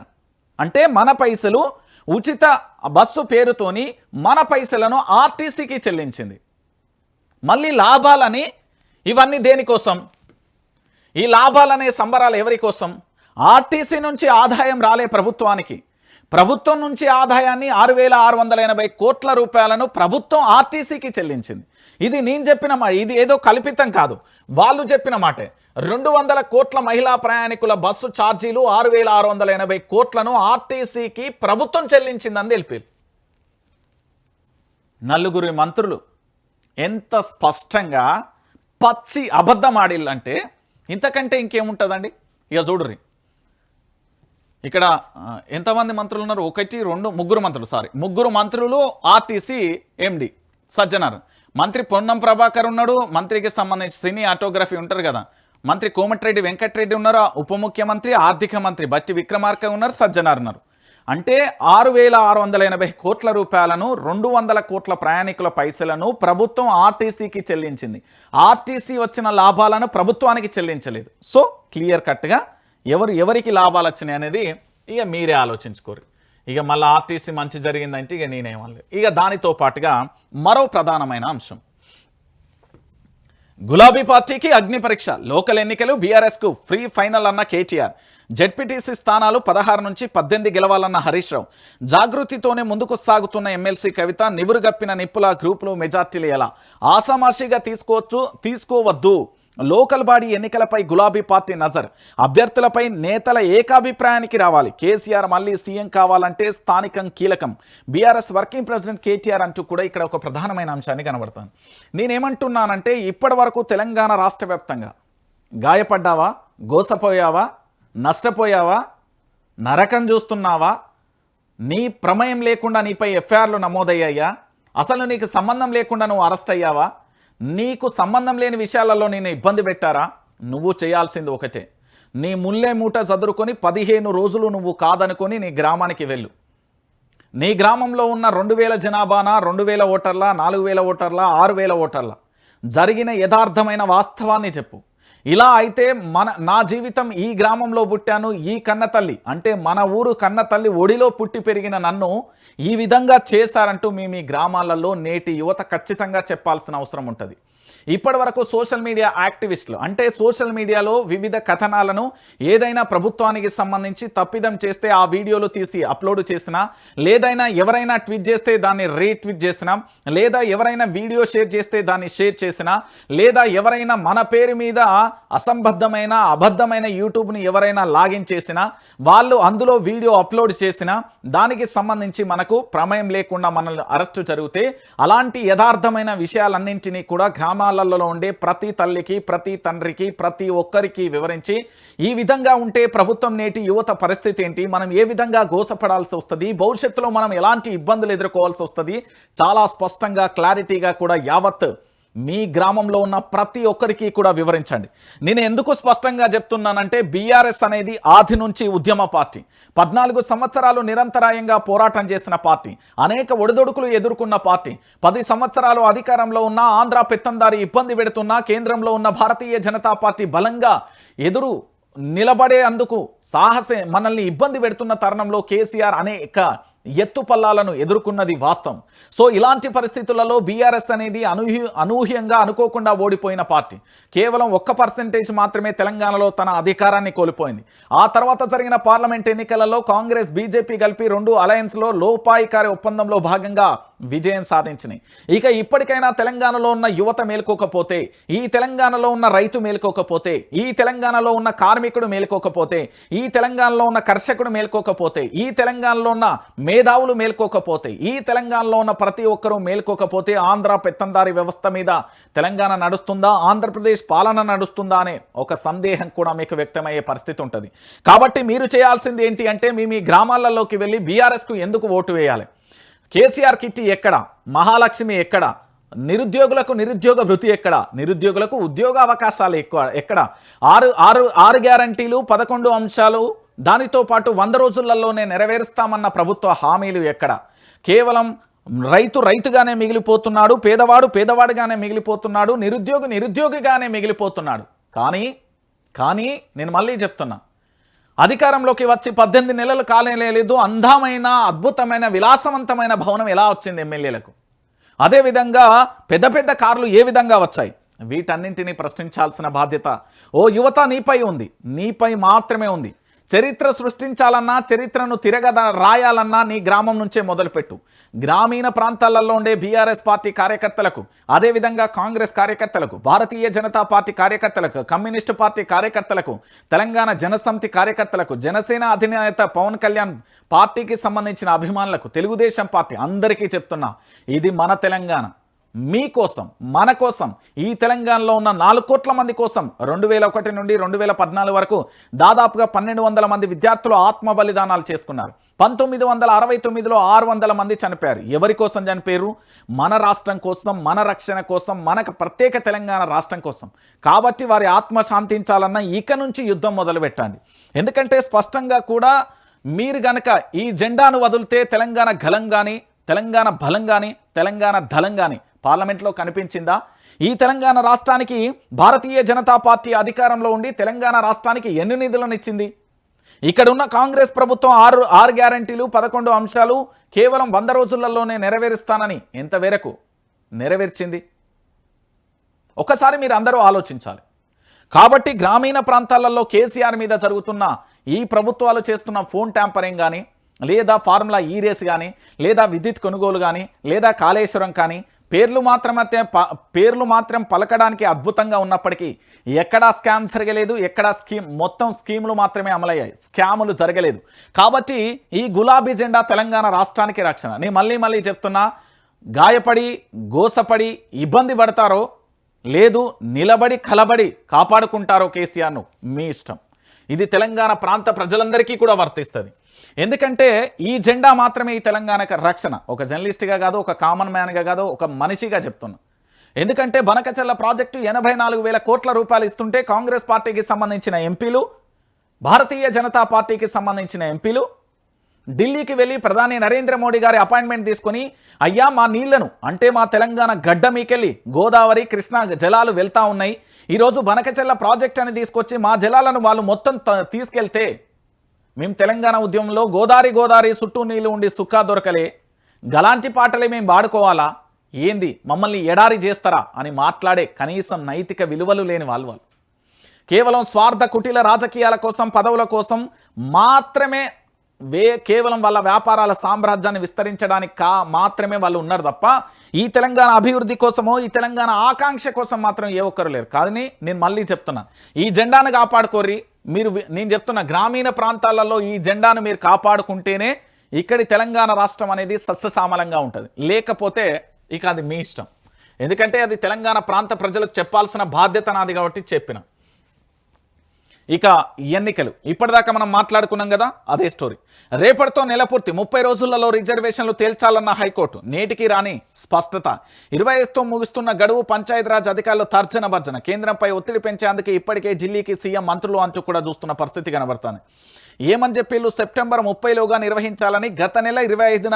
అంటే మన పైసలు ఉచిత బస్సు పేరుతోని మన పైసలను ఆర్టీసీకి చెల్లించింది. మళ్ళీ లాభాలని ఇవన్నీ దేనికోసం? ఈ లాభాలనే సంబరాలు ఎవరి కోసం? ఆర్టీసీ నుంచి ఆదాయం రాలే ప్రభుత్వానికి. ప్రభుత్వం నుంచి ఆదాయాన్ని 6,680 కోట్ల రూపాయలను ప్రభుత్వం ఆర్టీసీకి చెల్లించింది. ఇది నేను చెప్పిన మాట, ఇది ఏదో కల్పితం కాదు, వాళ్ళు చెప్పిన మాటే. 200 కోట్ల మహిళా ప్రయాణికుల బస్సు ఛార్జీలు 6,680 కోట్లను ఆర్టీసీకి ప్రభుత్వం చెల్లించిందని తెలిపారు. నలుగురు మంత్రులు ఎంత స్పష్టంగా పచ్చి అబద్ధం ఆడిల్లంటే ఇంతకంటే ఇంకేముంటుందండి? చూడుర్రి, ఇక్కడ ఎంతమంది మంత్రులు ఉన్నారు? 1 2 ముగ్గురు మంత్రులు ఆర్టీసీ ఎండి సజ్జనార్, మంత్రి పొన్నం ప్రభాకర్ ఉన్నాడు, మంత్రికి సంబంధించి సినీ ఆటోగ్రఫీ ఉంటారు కదా, మంత్రి కోమటిరెడ్డి వెంకటరెడ్డి ఉన్నారు, ఉప ముఖ్యమంత్రి ఆర్థిక మంత్రి బట్టి విక్రమార్క ఉన్నారు, సజ్జనార్ ఉన్నారు. అంటే 6,680 కోట్ల రూపాయలను 200 కోట్ల ప్రయాణికుల పైసలను ప్రభుత్వం ఆర్టీసీకి చెల్లించింది. ఆర్టీసీ వచ్చిన లాభాలను ప్రభుత్వానికి చెల్లించలేదు. సో క్లియర్ కట్గా ఎవరికి లాభాలు వచ్చినాయి అనేది మీరే ఆలోచించుకోరు. మళ్ళీ ఆర్టీసీ మంచి జరిగిందంటే నేనేమనలేదు. దానితో పాటుగా మరో ప్రధానమైన అంశం, గులాబీ పార్టీకి అగ్ని పరీక్ష. లోకల్ ఎన్నికలు, బీఆర్ఎస్కు ఫ్రీ ఫైనల్ అన్న కేటీఆర్. జెడ్పీటీసీ స్థానాలు 16 నుంచి 18 గెలవాలన్న హరీష్ రావు. జాగృతితోనే ముందుకు సాగుతున్న ఎమ్మెల్సీ కవిత. నివురుగప్పిన నిప్పుల గ్రూపులు మెజార్టీలు ఎలా ఆషామాషిగా తీసుకోవద్దు. లోకల్ బాడీ ఎన్నికలపై గులాబీ పార్టీ నజర్. అభ్యర్థులపై నేతల ఏకాభిప్రాయానికి రావాలి. కేసీఆర్ మళ్ళీ సీఎం కావాలంటే స్థానికం కీలకం. బీఆర్ఎస్ వర్కింగ్ ప్రెసిడెంట్ కేటీఆర్ అంటూ కూడా ఇక్కడ ఒక ప్రధానమైన అంశాన్ని కనబడతాను. నేనేమంటున్నానంటే ఇప్పటి వరకు తెలంగాణ రాష్ట్ర వ్యాప్తంగా గాయపడ్డావా, గోసపోయావా, నష్టపోయావా, నరకం చూస్తున్నావా, నీ ప్రమేయం లేకుండా నీపై ఎఫ్ఐఆర్లు నమోదయ్యాయా, అసలు నీకు సంబంధం లేకుండా నువ్వు అరెస్ట్ అయ్యావా, నీకు సంబంధం లేని విషయాలలో నేను ఇబ్బంది పెట్టారా? నువ్వు చేయాల్సింది ఒకటే, నీ ముల్లే మూట చదురుకొని 15 రోజులు నువ్వు కాదనుకొని నీ గ్రామానికి వెళ్ళు. నీ గ్రామంలో ఉన్న 2000 జనాభానా, 2000 ఓటర్ల, 4000 ఓటర్ల, 6000 ఓటర్ల జరిగిన యథార్థమైన వాస్తవాన్ని చెప్పు. ఇలా అయితే నా జీవితం ఈ గ్రామంలో పుట్టాను, ఈ కన్నతల్లి అంటే మన ఊరు కన్నతల్లి ఒడిలో పుట్టి పెరిగిన నన్ను ఈ విధంగా చేశారంటూ మీ గ్రామాలలో నేటి యువత ఖచ్చితంగా చెప్పాల్సిన అవసరం ఉంటుంది. ఇప్పటి వరకు సోషల్ మీడియా యాక్టివిస్టులు అంటే సోషల్ మీడియాలో వివిధ కథనాలను ఏదైనా ప్రభుత్వానికి సంబంధించి తప్పిదం చేస్తే ఆ వీడియోలు తీసి అప్లోడ్ చేసినా, లేదైనా ఎవరైనా ట్వీట్ చేస్తే దాన్ని రీట్వీట్ చేసినా, లేదా ఎవరైనా వీడియో షేర్ చేస్తే దాన్ని షేర్ చేసినా, లేదా ఎవరైనా మన పేరు మీద అసంబద్ధమైన అబద్ధమైన యూట్యూబ్ని ఎవరైనా లాగిన్ చేసినా, వాళ్ళు అందులో వీడియో అప్లోడ్ చేసినా దానికి సంబంధించి మనకు ప్రమేయం లేకుండా మనల్ని అరెస్టు జరిగితే అలాంటి యథార్థమైన విషయాలన్నింటినీ కూడా గ్రామాలలో ఉండే ప్రతి తల్లికి, ప్రతి తండ్రికి, ప్రతి ఒక్కరికి వివరించి ఈ విధంగా ఉంటే ప్రభుత్వం నేటి యువత పరిస్థితి ఏంటి, మనం ఏ విధంగా గోసపడాల్సి వస్తుంది, భవిష్యత్తులో మనం ఎలాంటి ఇబ్బందులు ఎదుర్కోవాల్సి వస్తుంది చాలా స్పష్టంగా క్లారిటీగా కూడా యావత్ మీ గ్రామంలో ఉన్న ప్రతి ఒక్కరికి కూడా వివరించండి. నేను ఎందుకు స్పష్టంగా చెప్తున్నానంటే బీఆర్ఎస్ అనేది ఆది నుంచి ఉద్యమ పార్టీ, 14 సంవత్సరాలు నిరంతరాయంగా పోరాటం చేసిన పార్టీ, అనేక ఒడిదొడుకులు ఎదుర్కొన్న పార్టీ, 10 సంవత్సరాలు అధికారంలో ఉన్న ఆంధ్ర పెత్తందారి ఇబ్బంది పెడుతున్నా కేంద్రంలో ఉన్న భారతీయ జనతా పార్టీ బలంగా ఎదురు నిలబడే అందుకు సాహసే మనల్ని ఇబ్బంది పెడుతున్న తరుణంలో కేసీఆర్ అనేక ఎత్తుపల్లాలను ఎదుర్కొన్నది వాస్తవం. సో ఇలాంటి పరిస్థితులలో బీఆర్ఎస్ అనేది అనూహ్యంగా అనుకోకుండా ఓడిపోయిన పార్టీ. కేవలం 1% మాత్రమే తెలంగాణలో తన అధికారాన్ని కోల్పోయింది. ఆ తర్వాత జరిగిన పార్లమెంట్ ఎన్నికలలో కాంగ్రెస్, బీజేపీ కలిపి 2 అలయన్స్లో లోపాయికారి ఒప్పందంలో భాగంగా విజయం సాధించినాయి. ఇక ఇప్పటికైనా తెలంగాణలో ఉన్న యువత మేల్కోకపోతే, ఈ తెలంగాణలో ఉన్న రైతు మేల్కోకపోతే, ఈ తెలంగాణలో ఉన్న కార్మికుడు మేల్కోకపోతే, ఈ తెలంగాణలో ఉన్న కర్షకుడు మేల్కోకపోతే, ఈ తెలంగాణలో ఉన్న మేధావులు మేల్కోకపోతే, ఈ తెలంగాణలో ఉన్న ప్రతి ఒక్కరూ మేల్కోకపోతే ఆంధ్ర పెత్తందారి వ్యవస్థ మీద తెలంగాణ నడుస్తుందా, ఆంధ్రప్రదేశ్ పాలన నడుస్తుందా అనే ఒక సందేహం కూడా మీకు వ్యక్తమయ్యే పరిస్థితి ఉంటుంది. కాబట్టి మీరు చేయాల్సింది ఏంటి అంటే మీ గ్రామాలలోకి వెళ్ళి బీఆర్ఎస్కు ఎందుకు ఓటు వేయాలి, కేసీఆర్ కిట్టి ఎక్కడ, మహాలక్ష్మి ఎక్కడ, నిరుద్యోగులకు నిరుద్యోగ భృతి ఎక్కడ, నిరుద్యోగులకు ఉద్యోగ అవకాశాలు ఎక్కడ, 6 గ్యారంటీలు, 11 అంశాలు, దానితో పాటు 100 రోజులలోనే నెరవేరుస్తామన్న ప్రభుత్వ హామీలు ఎక్కడ, కేవలం రైతుగానే మిగిలిపోతున్నాడు, పేదవాడు పేదవాడుగానే మిగిలిపోతున్నాడు, నిరుద్యోగిగానే మిగిలిపోతున్నాడు. కానీ నేను మళ్ళీ చెప్తున్నా, అధికారంలోకి వచ్చి 18 నెలలు కాలేదు, అందమైన అద్భుతమైన విలాసవంతమైన భవనం ఎలా వచ్చింది ఎమ్మెల్యేలకు, అదేవిధంగా పెద్ద కార్లు ఏ విధంగా వచ్చాయి, వీటన్నింటినీ ప్రశ్నించాల్సిన బాధ్యత ఓ యువత నీపై ఉంది, నీపై మాత్రమే ఉంది. చరిత్ర సృష్టించాలన్నా, చరిత్రను రాయాలన్నా నీ గ్రామం నుంచే మొదలుపెట్టు. గ్రామీణ ప్రాంతాలలో ఉండే బీఆర్ఎస్ పార్టీ కార్యకర్తలకు, అదేవిధంగా కాంగ్రెస్ కార్యకర్తలకు, భారతీయ జనతా పార్టీ కార్యకర్తలకు, కమ్యూనిస్టు పార్టీ కార్యకర్తలకు, తెలంగాణ జనసమితి కార్యకర్తలకు, జనసేన అధినేత పవన్ కళ్యాణ్ పార్టీకి సంబంధించిన అభిమానులకు, తెలుగుదేశం పార్టీ అందరికీ చెప్తున్నా, ఇది మన తెలంగాణ, మీకోసం, మన కోసం, ఈ తెలంగాణలో ఉన్న 4 కోట్ల మంది కోసం 2001 నుండి 2014 వరకు దాదాపుగా 1200 మంది విద్యార్థులు ఆత్మ బలిదానాలు చేసుకున్నారు. 1969లో 600 మంది చనిపోయారు. ఎవరి కోసం చనిపోయారు? మన రాష్ట్రం కోసం, మన రక్షణ కోసం, మనకు ప్రత్యేక తెలంగాణ రాష్ట్రం కోసం. కాబట్టి వారి ఆత్మ శాంతించాలన్నా ఇక నుంచి యుద్ధం మొదలు పెట్టండి. ఎందుకంటే స్పష్టంగా కూడా మీరు గనక ఈ జెండాను వదిలితే తెలంగాణ గలం కానీ, తెలంగాణ బలం కానీ, తెలంగాణ దళం కానీ పార్లమెంట్లో కనిపించిందా? ఈ తెలంగాణ రాష్ట్రానికి భారతీయ జనతా పార్టీ అధికారంలో ఉండి తెలంగాణ రాష్ట్రానికి ఎన్ని నిధులను ఇచ్చింది? ఇక్కడ ఉన్న కాంగ్రెస్ ప్రభుత్వం 6 గ్యారంటీలు, 11 అంశాలు కేవలం 100 రోజులలోనే నెరవేరుస్తానని ఎంతవరకు నెరవేర్చింది? ఒకసారి మీరు అందరూ ఆలోచించాలి. కాబట్టి గ్రామీణ ప్రాంతాలలో కేసీఆర్ మీద జరుగుతున్న ఈ ప్రభుత్వాలు చేస్తున్న ఫోన్ ట్యాంపరింగ్ కానీ, లేదా ఫార్ములా ఈ రేస్ కానీ, లేదా విద్యుత్ కొనుగోలు కానీ, లేదా కాళేశ్వరం కానీ, పేర్లు మాత్రం పలకడానికి అద్భుతంగా ఉన్నప్పటికీ ఎక్కడా స్కామ్ జరగలేదు, ఎక్కడా మొత్తం స్కీములు మాత్రమే అమలయ్యాయి, స్కాములు జరగలేదు. కాబట్టి ఈ గులాబీ జెండా తెలంగాణ రాష్ట్రానికి రక్షణ. నేను మళ్ళీ చెప్తున్నా, గాయపడి గోసపడి ఇబ్బంది పడతారో లేదు నిలబడి కలబడి కాపాడుకుంటారో కేసీఆర్ను మీ ఇష్టం. ఇది తెలంగాణ ప్రాంత ప్రజలందరికీ కూడా వర్తిస్తుంది. ఎందుకంటే ఈ జెండా మాత్రమే ఈ తెలంగాణకు రక్షణ. ఒక జర్నలిస్ట్గా కాదు, ఒక కామన్ మ్యాన్గా కాదు, ఒక మనిషిగా చెప్తున్నా. ఎందుకంటే బనకచెర్ల ప్రాజెక్టు 84,000 కోట్ల రూపాయలు ఇస్తుంటే కాంగ్రెస్ పార్టీకి సంబంధించిన ఎంపీలు, భారతీయ జనతా పార్టీకి సంబంధించిన ఎంపీలు ఢిల్లీకి వెళ్ళి ప్రధాని నరేంద్ర మోడీ గారి అపాయింట్మెంట్ తీసుకొని, అయ్యా మా నీళ్లను అంటే మా తెలంగాణ గడ్డ మీకెళ్ళి గోదావరి కృష్ణా జలాలు వెళ్తా ఉన్నాయి, ఈరోజు బనకచెర్ల ప్రాజెక్ట్ అని తీసుకొచ్చి మా జలాలను వాళ్ళు మొత్తం తీసుకెళ్తే మేము తెలంగాణ ఉద్యమంలో గోదావరి చుట్టూ నీళ్ళు ఉండి సుక్కా దొరకలే, గలాంటి పాటలే మేము వాడుకోవాలా, ఏంది మమ్మల్ని ఎడారి చేస్తారా అని మాట్లాడే కనీసం నైతిక విలువలు లేని వాళ్ళు కేవలం స్వార్థ కుటిల రాజకీయాల కోసం, పదవుల కోసం మాత్రమే కేవలం వాళ్ళ వ్యాపారాల సామ్రాజ్యాన్ని విస్తరించడానికి మాత్రమే వాళ్ళు ఉన్నారు తప్ప ఈ తెలంగాణ అభివృద్ధి కోసమో ఈ తెలంగాణ ఆకాంక్ష కోసం మాత్రం ఏ ఒక్కరు లేరు. కానీ నేను మళ్ళీ చెప్తున్నా, ఈ జెండాను కాపాడుకోరి. నేను చెప్తున్నా, గ్రామీణ ప్రాంతాలలో ఈ జెండాను మీరు కాపాడుకుంటేనే ఇక్కడి తెలంగాణ రాష్ట్రం అనేది సస్యశ్యామలంగా ఉంటుంది. లేకపోతే ఇక అది మీ ఇష్టం. ఎందుకంటే అది తెలంగాణ ప్రాంత ప్రజలకు చెప్పాల్సిన బాధ్యత నాది కాబట్టి చెప్పిన. ఇక ఎన్నికలు ఇప్పటిదాకా మనం మాట్లాడుకున్నాం కదా, అదే స్టోరీ. రేపటితో నెలపూర్తి 30 రోజులలో రిజర్వేషన్లు తేల్చాలన్న హైకోర్టు, నేటికి రాని స్పష్టత. 25తో ముగుస్తున్న గడువు, పంచాయతీరాజ్ అధికారులు తర్జన భర్జన. కేంద్రంపై ఒత్తిడి పెంచేందుకు ఇప్పటికే ఢిల్లీకి సీఎం మంత్రులు అంటూ కూడా చూస్తున్న పరిస్థితి కనబడుతుంది. ఏమని చెప్పిళ్ళు, సెప్టెంబర్ 30లోగా నిర్వహించాలని గత నెల 25న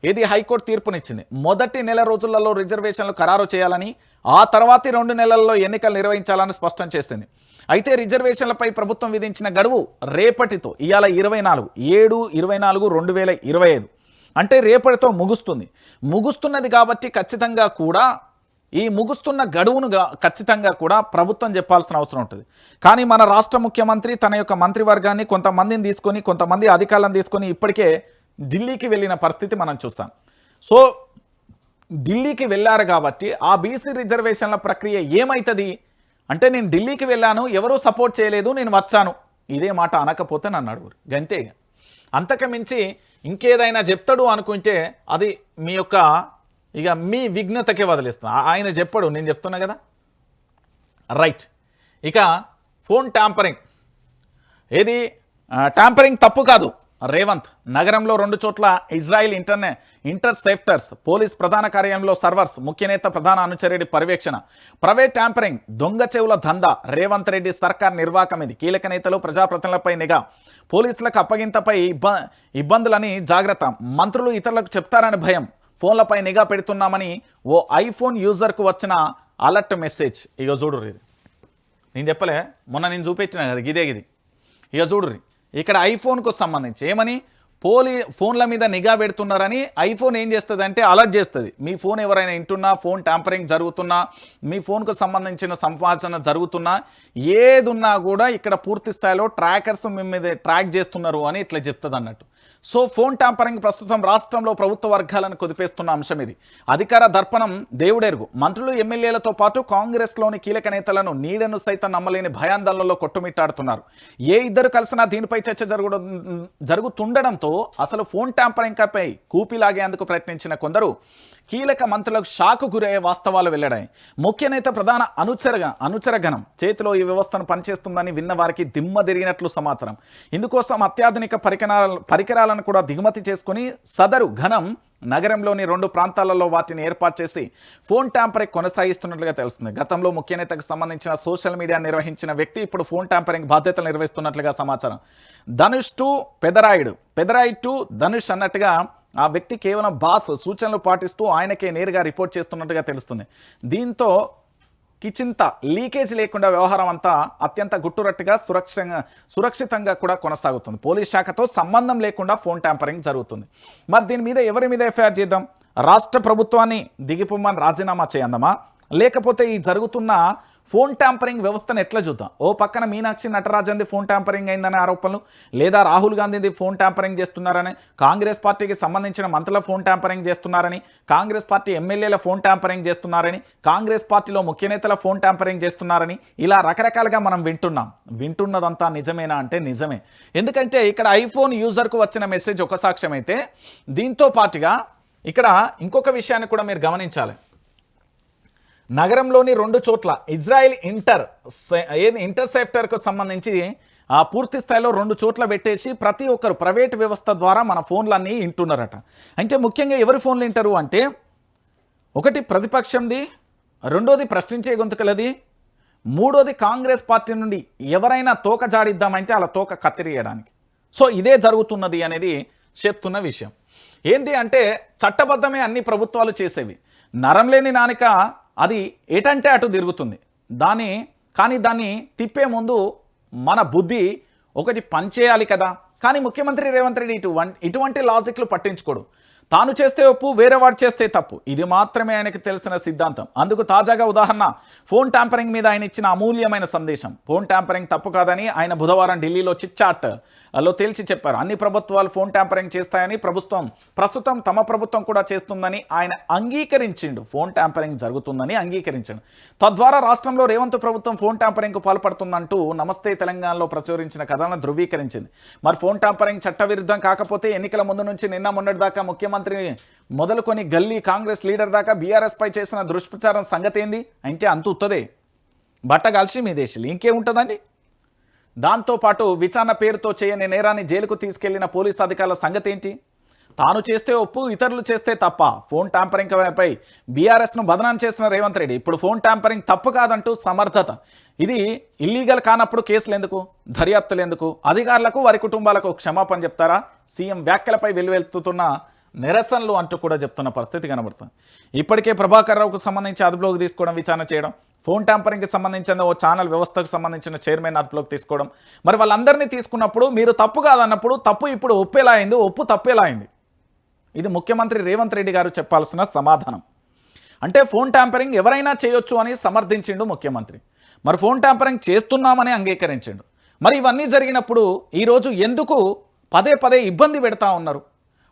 ఇది హైకోర్టు తీర్పునిచ్చింది. మొదటి నెల రోజులలో రిజర్వేషన్లు ఖరారు చేయాలని, ఆ తర్వాతి 2 నెలల్లో ఎన్నికలు నిర్వహించాలని స్పష్టం చేసింది. అయితే రిజర్వేషన్లపై ప్రభుత్వం విధించిన గడువు రేపటితో, ఇవాళ 24/7/2025 అంటే రేపటితో ముగుస్తున్నది కాబట్టి ఖచ్చితంగా కూడా ఈ ముగుస్తున్న గడువును ఖచ్చితంగా కూడా ప్రభుత్వం చెప్పాల్సిన అవసరం ఉంటుంది. కానీ మన రాష్ట్ర ముఖ్యమంత్రి తన యొక్క మంత్రివర్గాన్ని కొంతమందిని తీసుకొని, కొంతమంది అధికారులను తీసుకొని ఇప్పటికే ఢిల్లీకి వెళ్ళిన పరిస్థితి మనం చూసాం. సో ఢిల్లీకి వెళ్ళారు కాబట్టి ఆ బీసీ రిజర్వేషన్ల ప్రక్రియ ఏమవుతుంది అంటే, నేను ఢిల్లీకి వెళ్ళాను, ఎవరూ సపోర్ట్ చేయలేదు, నేను వచ్చాను, ఇదే మాట అనకపోతే నన్ను అడుగురు గంతే. అంతకుమించి ఇంకేదైనా చెప్తాడు అనుకుంటే అది మీ యొక్క ఇక మీ విఘ్నతకే వదిలేస్తున్నా. ఆయన చెప్పాడు, నేను చెప్తున్నా కదా, రైట్. ఇక ఫోన్ ట్యాంపరింగ్, ఏది ట్యాంపరింగ్ తప్పు కాదు. రేవంత్ నగరంలో 2 చోట్ల ఇజ్రాయిల్ ఇంటర్సెప్టర్స్, పోలీస్ ప్రధాన కార్యాలయంలో సర్వర్స్, ముఖ్యనేత ప్రధాన అనుచరుడి పర్యవేక్షణ. ప్రైవేట్ ట్యాంపరింగ్, దొంగ చెవుల దందా. రేవంత్ రెడ్డి సర్కార్ నిర్వాకం ఇది. కీలక నేతలు, ప్రజాప్రతినిధులపై నిఘా. పోలీసులకు అప్పగింతపై ఇబ్బందులని జాగ్రత్త. మంత్రులు ఇతరులకు చెప్తారని భయం. ఫోన్లపై నిఘా పెడుతున్నామని ఓ ఐఫోన్ యూజర్కు వచ్చిన అలర్ట్ మెసేజ్. ఇక చూడుర్రి, ఇది నేను చెప్పలే, మొన్న నేను చూపించిన కదా, ఇది ఇక చూడుర్రి. ఇక్కడ ఐఫోన్కు సంబంధించి ఏమని ఫోన్ల మీద నిఘా పెడుతున్నారని ఐఫోన్ ఏం చేస్తుంది అంటే అలర్ట్ చేస్తుంది. మీ ఫోన్ ఎవరైనా వింటున్నా, ఫోన్ ట్యాంపరింగ్ జరుగుతున్నా, మీ ఫోన్కు సంబంధించిన సంభాషణ జరుగుతున్నా, ఏదున్నా కూడా ఇక్కడ పూర్తి స్థాయిలో ట్రాకర్స్ మీ మీద ట్రాక్ చేస్తున్నారు అని ఇట్లా చెప్తుంది అన్నట్టు. సో ఫోన్ ట్యాంపరింగ్ ప్రస్తుతం రాష్ట్రంలో ప్రభుత్వ వర్గాలను కుదిపేస్తున్న అంశం ఇది. అధికార దర్పణం దేవుడెరుగు. మంత్రులు, ఎమ్మెల్యేలతో పాటు కాంగ్రెస్లోని కీలక నేతలను నీడను సైతం నమ్మలేని భయాందోళనలో కొట్టుమిట్టాడుతున్నారు. ఏ ఇద్దరు కలిసినా దీనిపై చర్చ జరుగుతుండడంతో అసలు ఫోన్ ట్యాంపరింగ్ పై కూపిలాగేందుకు ప్రయత్నించిన కొందరు కీలక మంత్రులకు షాకు గురయ్యే వాస్తవాలు వెల్లడాయి. ముఖ్య నేత ప్రధాన అనుచరగణం చేతిలో ఈ వ్యవస్థను పనిచేస్తుందని విన్న వారికి దిమ్మ తిరిగినట్లు సమాచారం. ఇందుకోసం అత్యాధునిక పరికరాలను కూడా దిగుమతి చేసుకుని సదరు ఘనం నగరంలోని 2 ప్రాంతాలలో వాటిని ఏర్పాటు చేసి ఫోన్ ట్యాంపరింగ్ కొనసాగిస్తున్నట్లుగా తెలుస్తుంది. గతంలో ముఖ్య నేతకు సంబంధించిన సోషల్ మీడియా నిర్వహించిన వ్యక్తి ఇప్పుడు ఫోన్ ట్యాంపరింగ్ బాధ్యతలు నిర్వహిస్తున్నట్లుగా సమాచారం. ధనుష్ టు పెదరాయిడ్ టు ధనుష్ అన్నట్టుగా ఆ వ్యక్తి కేవలం బాస్ సూచనలు పాటిస్తూ ఆయనకే నేరుగా రిపోర్ట్ చేస్తున్నట్టుగా తెలుస్తుంది. దీంతో కిచింత లీకేజ్ లేకుండా వ్యవహారం అంతా అత్యంత గుట్టురట్టుగా సురక్షితంగా కూడా కొనసాగుతుంది. పోలీస్ శాఖతో సంబంధం లేకుండా ఫోన్ ట్యాంపరింగ్ జరుగుతుంది. మరి దీని మీద ఎవరి మీద ఎఫ్ఐఆర్ చేద్దాం? రాష్ట్ర ప్రభుత్వాన్ని దిగిపోమ్మని రాజీనామా చేయందమా? లేకపోతే ఈ జరుగుతున్న ఫోన్ ట్యాంపరింగ్ వ్యవస్థను ఎట్లా చూద్దాం? ఓ పక్కన మీనాక్షి నటరాజన్ది ఫోన్ ట్యాంపరింగ్ అయిందనే ఆరోపణలు, లేదా రాహుల్ గాంధీది ఫోన్ ట్యాంపరింగ్ చేస్తున్నారని, కాంగ్రెస్ పార్టీకి సంబంధించిన మంత్రుల ఫోన్ ట్యాంపరింగ్ చేస్తున్నారని, కాంగ్రెస్ పార్టీ ఎమ్మెల్యేల ఫోన్ ట్యాంపరింగ్ చేస్తున్నారని, కాంగ్రెస్ పార్టీలో ముఖ్య నేతల ఫోన్ ట్యాంపరింగ్ చేస్తున్నారని, ఇలా రకరకాలుగా మనం వింటున్నదంతా నిజమేనా అంటే నిజమే. ఎందుకంటే ఇక్కడ ఐఫోన్ యూజర్కు వచ్చిన మెసేజ్ ఒక సాక్ష్యం అయితే, దీంతో పాటుగా ఇక్కడ ఇంకొక విషయాన్ని కూడా మీరు గమనించాలి. నగరంలోని 2 చోట్ల ఇజ్రాయెల్ ఇంటర్సెప్టర్కు సంబంధించి పూర్తి స్థాయిలో 2 చోట్ల పెట్టేసి ప్రతి ఒక్కరు ప్రైవేట్ వ్యవస్థ ద్వారా మన ఫోన్లన్నీ వింటున్నారట. అంటే ముఖ్యంగా ఎవరి ఫోన్లు వింటారు అంటే, ఒకటి ప్రతిపక్షంది, రెండోది ప్రశ్నించే గొంతుకలది, మూడోది కాంగ్రెస్ పార్టీ నుండి ఎవరైనా తోక జాడిద్దామంటే అలా తోక కత్తిరియడానికి. సో ఇదే జరుగుతున్నది అనేది చెప్తున్న విషయం. ఏంటి అంటే చట్టబద్ధమే అన్ని ప్రభుత్వాలు చేసేవి. నరం లేని నానిక అది ఎటంటే అటు తిరుగుతుంది. కానీ దాన్ని తిప్పే ముందు మన బుద్ధి ఒకటి పనిచేయాలి కదా. కానీ ముఖ్యమంత్రి రేవంత్ రెడ్డి ఇటువంటి లాజిక్లు పట్టించుకోడు. తాను చేస్తే ఒప్పు, వేరే వాడు చేస్తే తప్పు, ఇది మాత్రమే ఆయనకు తెలిసిన సిద్ధాంతం. అందుకు తాజాగా ఉదాహరణ ఫోన్ ట్యాంపరింగ్ మీద ఆయన ఇచ్చిన అమూల్యమైన సందేశం. ఫోన్ ట్యాంపరింగ్ తప్పు కాదని ఆయన బుధవారం ఢిల్లీలో చిట్చాట్లో తేల్చి చెప్పారు. అన్ని ప్రభుత్వాలు ఫోన్ ట్యాంపరింగ్ చేస్తాయని, ప్రస్తుతం తమ ప్రభుత్వం కూడా చేస్తుందని ఆయన అంగీకరించిండు. ఫోన్ ట్యాంపరింగ్ జరుగుతుందని అంగీకరించాడు. తద్వారా రాష్ట్రంలో రేవంత్ ప్రభుత్వం ఫోన్ ట్యాంపరింగ్కు పాల్పడుతుందంటూ నమస్తే తెలంగాణలో ప్రచురించిన కథను ధృవీకరించింది. మరి ఫోన్ ట్యాంపరింగ్ చట్టవిరుద్ధం కాకపోతే ఎన్నికల ముందు నుంచి నిన్న మొన్నటి దాకా ముఖ్యమంత్రి మొదలుకొని గల్లీ కాంగ్రెస్ లీడర్ దాకా బీఆర్ఎస్ పై చేసిన దుష్ప్రచారం సంగతి ఏంది అంటే అంత ఉత్తదే, బట్ట కలిసి మీ దేశంలో ఇంకేముంటుందండి. దాంతోపాటు విచారణ పేరుతో చేయని నేరాన్ని జైలుకు తీసుకెళ్లిన పోలీసు అధికారుల సంగతి ఏంటి? తాను చేస్తే ఒప్పు, ఇతరులు చేస్తే తప్ప. ఫోన్ ట్యాంపరింగ్ పై బీఆర్ఎస్ను బదనాం చేసిన రేవంత్ రెడ్డి ఇప్పుడు ఫోన్ ట్యాంపరింగ్ తప్పు కాదంటూ సమర్థత. ఇది ఇల్లీగల్ కానప్పుడు కేసులు ఎందుకు, దర్యాప్తులు ఎందుకు? అధికారులకు వారి కుటుంబాలకు క్షమాపణ చెప్తారా? సీఎం వ్యాఖ్యలపై వెలువెత్తుతున్న నిరసనలు అంటూ కూడా చెప్తున్న పరిస్థితి కనబడుతుంది. ఇప్పటికే ప్రభాకర్ రావుకు సంబంధించి అదుపులోకి తీసుకోవడం, విచారణ చేయడం, ఫోన్ ట్యాంపరింగ్కి సంబంధించిన ఓ ఛానల్ వ్యవస్థకు సంబంధించిన చైర్మన్ అదుపులోకి తీసుకోవడం. మరి వాళ్ళందరినీ తీసుకున్నప్పుడు మీరు తప్పు కాదన్నప్పుడు తప్పు ఇప్పుడు ఒప్పేలా అయింది, ఒప్పు తప్పేలా అయింది? ఇది ముఖ్యమంత్రి రేవంత్ రెడ్డి గారు చెప్పాల్సిన సమాధానం. అంటే ఫోన్ ట్యాంపరింగ్ ఎవరైనా చేయొచ్చు అని సమర్థించిండు ముఖ్యమంత్రి. మరి ఫోన్ ట్యాంపరింగ్ చేస్తున్నామని అంగీకరించిండు. మరి ఇవన్నీ జరిగినప్పుడు ఈరోజు ఎందుకు పదే ఇబ్బంది పెడతా ఉన్నారు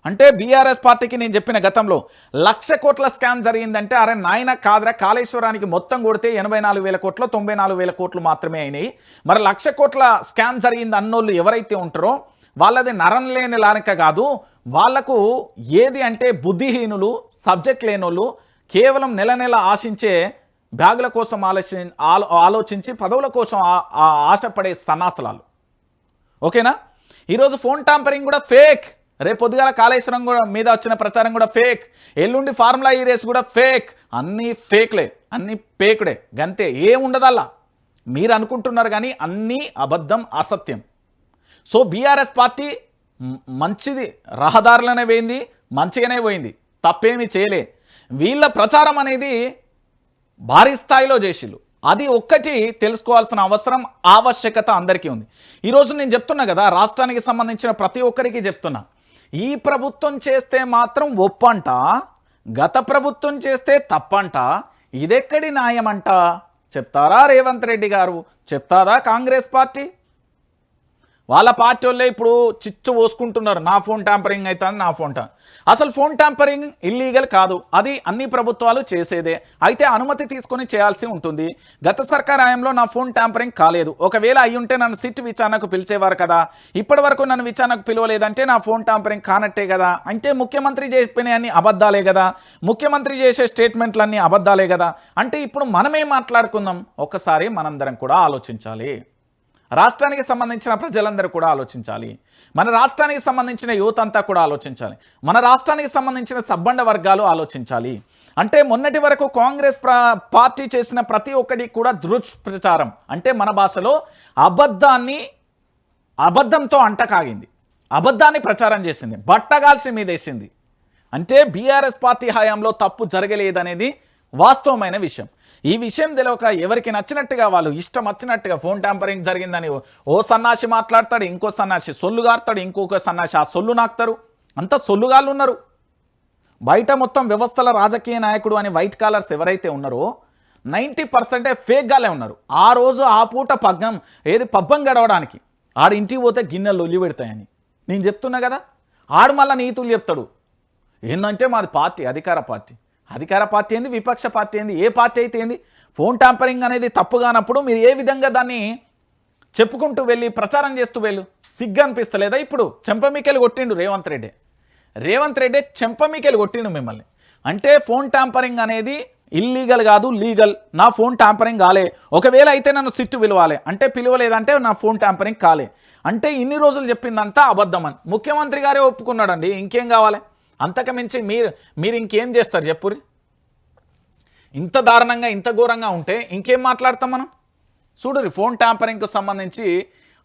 అంటే, బీఆర్ఎస్ పార్టీకి నేను చెప్పిన గతంలో 1,00,000 కోట్ల స్కామ్ జరిగిందంటే అరే నాయన కాదురా, కాళేశ్వరానికి మొత్తం కొడితే 84,000 కోట్లు 94,000 కోట్లు మాత్రమే అయినాయి. మరి 1,00,000 కోట్ల స్కామ్ జరిగింది అన్నోళ్ళు ఎవరైతే ఉంటారో వాళ్ళది నరం లేని లానిక కాదు, వాళ్లకు ఏది అంటే బుద్ధిహీనులు, సబ్జెక్ట్ లేనోళ్ళు, కేవలం నెల ఆశించే బ్యాగుల కోసం ఆలోచించి పదవుల కోసం ఆశపడే సన్నాసలాలు. ఓకేనా? ఈరోజు ఫోన్ ట్యాంపరింగ్ కూడా ఫేక్, రేపు పొద్దుగాల కాళేశ్వరం కూడా మీద వచ్చిన ప్రచారం కూడా ఫేక్, ఎల్లుండి ఫార్ములా ఈ రేస్ కూడా ఫేక్, అన్నీ ఫేక్లే, అన్నీ పేకుడే, గంతే, ఏముండదల్లా. మీరు అనుకుంటున్నారు కానీ అన్నీ అబద్ధం, అసత్యం. సో బీఆర్ఎస్ పార్టీ మంచిది, రహదారులనే పోయింది, మంచిగానే పోయింది, తప్పేమీ చేయలే. వీళ్ళ ప్రచారం అనేది భారీ స్థాయిలో చేసిళ్ళు. అది ఒక్కటి తెలుసుకోవాల్సిన ఆవశ్యకత అందరికీ ఉంది. ఈరోజు నేను చెప్తున్నా కదా, రాష్ట్రానికి సంబంధించిన ప్రతి ఒక్కరికి చెప్తున్నా, ఈ ప్రభుత్వం చేస్తే మాత్రం ఒప్పంట, గత ప్రభుత్వం చేస్తే తప్పంట. ఇదెక్కడి న్యాయమంట? చెప్తారా రేవంత్ రెడ్డి గారు? చెప్తారా కాంగ్రెస్ పార్టీ? వాళ్ళ పార్టీ వాళ్ళే ఇప్పుడు చిచ్చు పోసుకుంటున్నారు, నా ఫోన్ ట్యాంపరింగ్ అవుతుంది, నా ఫోన్ అసలు ఫోన్ ట్యాంపరింగ్ ఇల్లీగల్ కాదు, అది అన్ని ప్రభుత్వాలు చేసేదే. అయితే అనుమతి తీసుకొని చేయాల్సి ఉంటుంది. గత సర్కార్ హయాంలో నా ఫోన్ ట్యాంపరింగ్ కాలేదు. ఒకవేళ అయ్యి ఉంటే నన్ను సిట్ విచారణకు పిలిచేవారు కదా. ఇప్పటి వరకు నన్ను విచారణకు పిలవలేదంటే నా ఫోన్ ట్యాంపరింగ్ కానట్టే కదా. అంటే ముఖ్యమంత్రి చెప్పినవన్నీ అబద్ధాలే కదా, ముఖ్యమంత్రి చేసే స్టేట్మెంట్లన్నీ అబద్ధాలే కదా. అంటే ఇప్పుడు మనమేం మాట్లాడుకుందాం? ఒక్కసారి మనందరం కూడా ఆలోచించాలి. రాష్ట్రానికి సంబంధించిన ప్రజలందరూ కూడా ఆలోచించాలి. మన రాష్ట్రానికి సంబంధించిన యువత అంతా కూడా ఆలోచించాలి. మన రాష్ట్రానికి సంబంధించిన సబ్బండ వర్గాలు ఆలోచించాలి. అంటే మొన్నటి వరకు కాంగ్రెస్ పార్టీ చేసిన ప్రతి ఒక్కటి కూడా దుష్ప్రచారం, అంటే మన భాషలో అబద్ధంతో అంటకాగింది, అబద్ధాన్ని ప్రచారం చేసింది, బట్టగాల్సి మీదేసింది. అంటే బీఆర్ఎస్ పార్టీ హయాంలో తప్పు జరగలేదనేది వాస్తవమైన విషయం. ఈ విషయం తెలియక ఎవరికి నచ్చినట్టుగా వాళ్ళు ఇష్టం వచ్చినట్టుగా ఫోన్ ట్యాంపరింగ్ జరిగిందని ఓ సన్నాసి మాట్లాడతాడు, ఇంకో సన్నాసి సొల్లు గారుతాడు, ఇంకొక సన్నాసి ఆ సొల్లు నాకుతారు. అంత సొల్లుగాళ్ళు ఉన్నారు బయట. మొత్తం వ్యవస్థల రాజకీయ నాయకుడు అని వైట్ కాలర్స్ ఎవరైతే ఉన్నారో 90% ఫేక్గానే ఉన్నారు. ఆ రోజు ఆ పూట పబ్బం గడవడానికి ఆడ ఇంటికి పోతే గిన్నెలు ఒల్లి పెడతాయని నేను చెప్తున్నా కదా. ఆడు మళ్ళీ నీతులు చెప్తాడు. ఏంటంటే మాది పార్టీ, అధికార పార్టీ ఏంది, విపక్ష పార్టీ ఏంది, ఏ పార్టీ అయితే ఏంది. ఫోన్ ట్యాంపరింగ్ అనేది తప్పు కానప్పుడు మీరు ఏ విధంగా దాన్ని చెప్పుకుంటూ వెళ్ళి ప్రచారం చేస్తూ వెళ్ళు. సిగ్గు అనిపిస్తలేదా? ఇప్పుడు చెంపమీకెళ్ళి కొట్టిండు రేవంత్ రెడ్డి చెంపమీకెళ్ళి కొట్టిండు మిమ్మల్ని. అంటే ఫోన్ ట్యాంపరింగ్ అనేది ఇల్లీగల్ కాదు, లీగల్. నా ఫోన్ ట్యాంపరింగ్ కాలే, ఒకవేళ అయితే నన్ను సిట్టు పిలవాలి అంటే పిలవలేదంటే నా ఫోన్ ట్యాంపరింగ్ కాలే అంటే ఇన్ని రోజులు చెప్పిందంతా అబద్ధమని ముఖ్యమంత్రి గారే ఒప్పుకున్నాడండి. ఇంకేం కావాలి? అంతకు మించి మీరు ఇంకేం చేస్తారు చెప్పురి? ఇంత దారుణంగా ఇంత ఘోరంగా ఉంటే ఇంకేం మాట్లాడతాం మనం? చూడరి, ఫోన్ ట్యాంపరింగ్కు సంబంధించి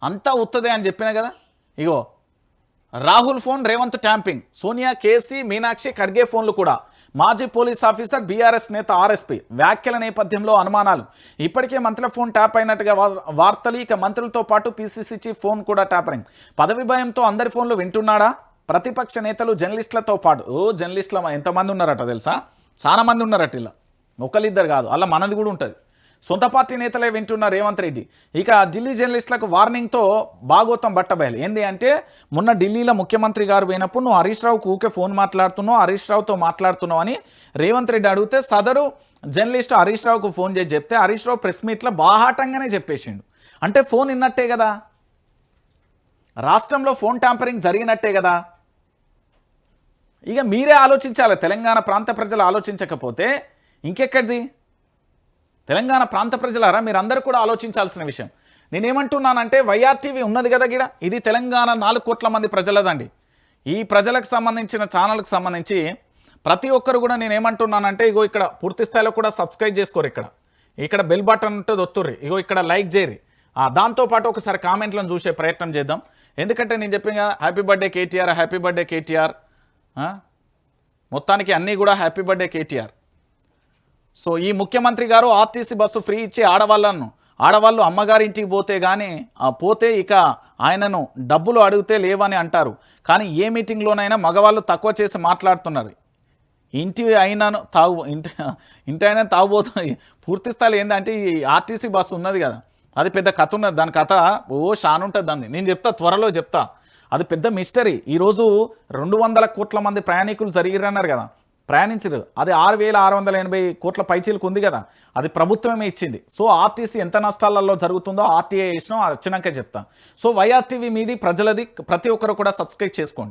అంతా ఉత్తదే అని చెప్పినా కదా. ఇగో రాహుల్ ఫోన్ రేవంత్ ట్యాంపింగ్, సోనియా, కేసీ, మీనాక్షి, ఖర్గే ఫోన్లు కూడా. మాజీ పోలీస్ ఆఫీసర్, బీఆర్ఎస్ నేత ఆర్ఎస్పీ వ్యాఖ్యల నేపథ్యంలో అనుమానాలు. ఇప్పటికే మంత్రుల ఫోన్ ట్యాప్ అయినట్టుగా వార్తలు. ఇక మంత్రులతో పాటు పీసీసీ చీఫ్ ఫోన్ కూడా ట్యాపరింగ్. పదవి భయంతో అందరి ఫోన్లు వింటున్నాడా? ప్రతిపక్ష నేతలు, జర్నలిస్టులతో పాటు జర్నలిస్టుల ఎంతమంది ఉన్నారట తెలుసా? చాలా మంది ఉన్నారట. ఇలా ఒకళ్ళిద్దరు కాదు, అలా మనది కూడా ఉంటుంది. సొంత పార్టీ నేతలే వింటున్న రేవంత్ రెడ్డి. ఇక ఢిల్లీ జర్నలిస్టులకు వార్నింగ్తో భాగోతం బట్టబయలు. ఏంది అంటే మొన్న ఢిల్లీలో ముఖ్యమంత్రి గారు పోయినప్పుడు నువ్వు హరీష్ రావుకు ఊకే ఫోన్ మాట్లాడుతున్నావు, హరీష్ రావుతో మాట్లాడుతున్నావు అని రేవంత్ రెడ్డి అడిగితే సదరు జర్నలిస్టు హరీష్ రావుకు ఫోన్ చేసి చెప్తే హరీష్ రావు ప్రెస్ మీట్లో బాహాటంగానే చెప్పేసిండు. అంటే ఫోన్ విన్నట్టే కదా, రాష్ట్రంలో ఫోన్ ట్యాంపరింగ్ జరిగినట్టే కదా. ఇక మీరే ఆలోచించాలి. తెలంగాణ ప్రాంత ప్రజలు ఆలోచించకపోతే ఇంకెక్కడిది? తెలంగాణ ప్రాంత ప్రజలారా మీరందరూ కూడా ఆలోచించాల్సిన విషయం. నేనేమంటున్నానంటే వైఆర్టీవీ ఉన్నది కదా గిడ, ఇది తెలంగాణ 4 కోట్ల మంది ప్రజలదండి. ఈ ప్రజలకు సంబంధించిన ఛానల్కి సంబంధించి ప్రతి ఒక్కరు కూడా నేనేమంటున్నానంటే ఇగో ఇక్కడ పూర్తి స్థాయిలో కూడా సబ్స్క్రైబ్ చేసుకోరు. ఇక్కడ బెల్ బటన్ ఉంటుంది, ఒత్తుర్రి. ఇగో ఇక్కడ లైక్ చేయరి. దాంతోపాటు ఒకసారి కామెంట్లను చూసే ప్రయత్నం చేద్దాం. ఎందుకంటే నేను చెప్పిన కదా, happy birthday KTR, happy birthday KTR. మొత్తానికి అన్నీ కూడా హ్యాపీ బర్త్డే కేటీఆర్. సో ఈ ముఖ్యమంత్రి గారు ఆర్టీసీ బస్సు ఫ్రీ ఇచ్చి ఆడవాళ్ళు అమ్మగారింటికి పోతే ఇక ఆయనను డబ్బులు అడిగితే లేవని అంటారు. కానీ ఏ మీటింగ్లోనైనా మగవాళ్ళు తక్కువ చేసి మాట్లాడుతున్నారు. ఇంటి అయినా తాగుబోతుంది. పూర్తి స్థాయి ఏంటంటే ఈ ఆర్టీసీ బస్సు ఉన్నది కదా, అది పెద్ద కథ ఉన్నది. దాని కథ షానుంటుంది. దాన్ని నేను చెప్తా, త్వరలో చెప్తా. అది పెద్ద మిస్టరీ. ఈరోజు 200 కోట్ల మంది ప్రయాణికులు జరిగిరన్నారు కదా, ప్రయాణించరు. అది 6,680 కోట్ల పైచీలకు ఉంది కదా, అది ప్రభుత్వమే ఇచ్చింది. సో ఆర్టీసీ ఎంత నష్టాలలో జరుగుతుందో ఆర్టీఏ ఇచ్చినా వచ్చినాకే చెప్తా. సో వైఆర్టీవీ మీది, ప్రజలది, ప్రతి ఒక్కరు కూడా సబ్స్క్రైబ్ చేసుకోండి.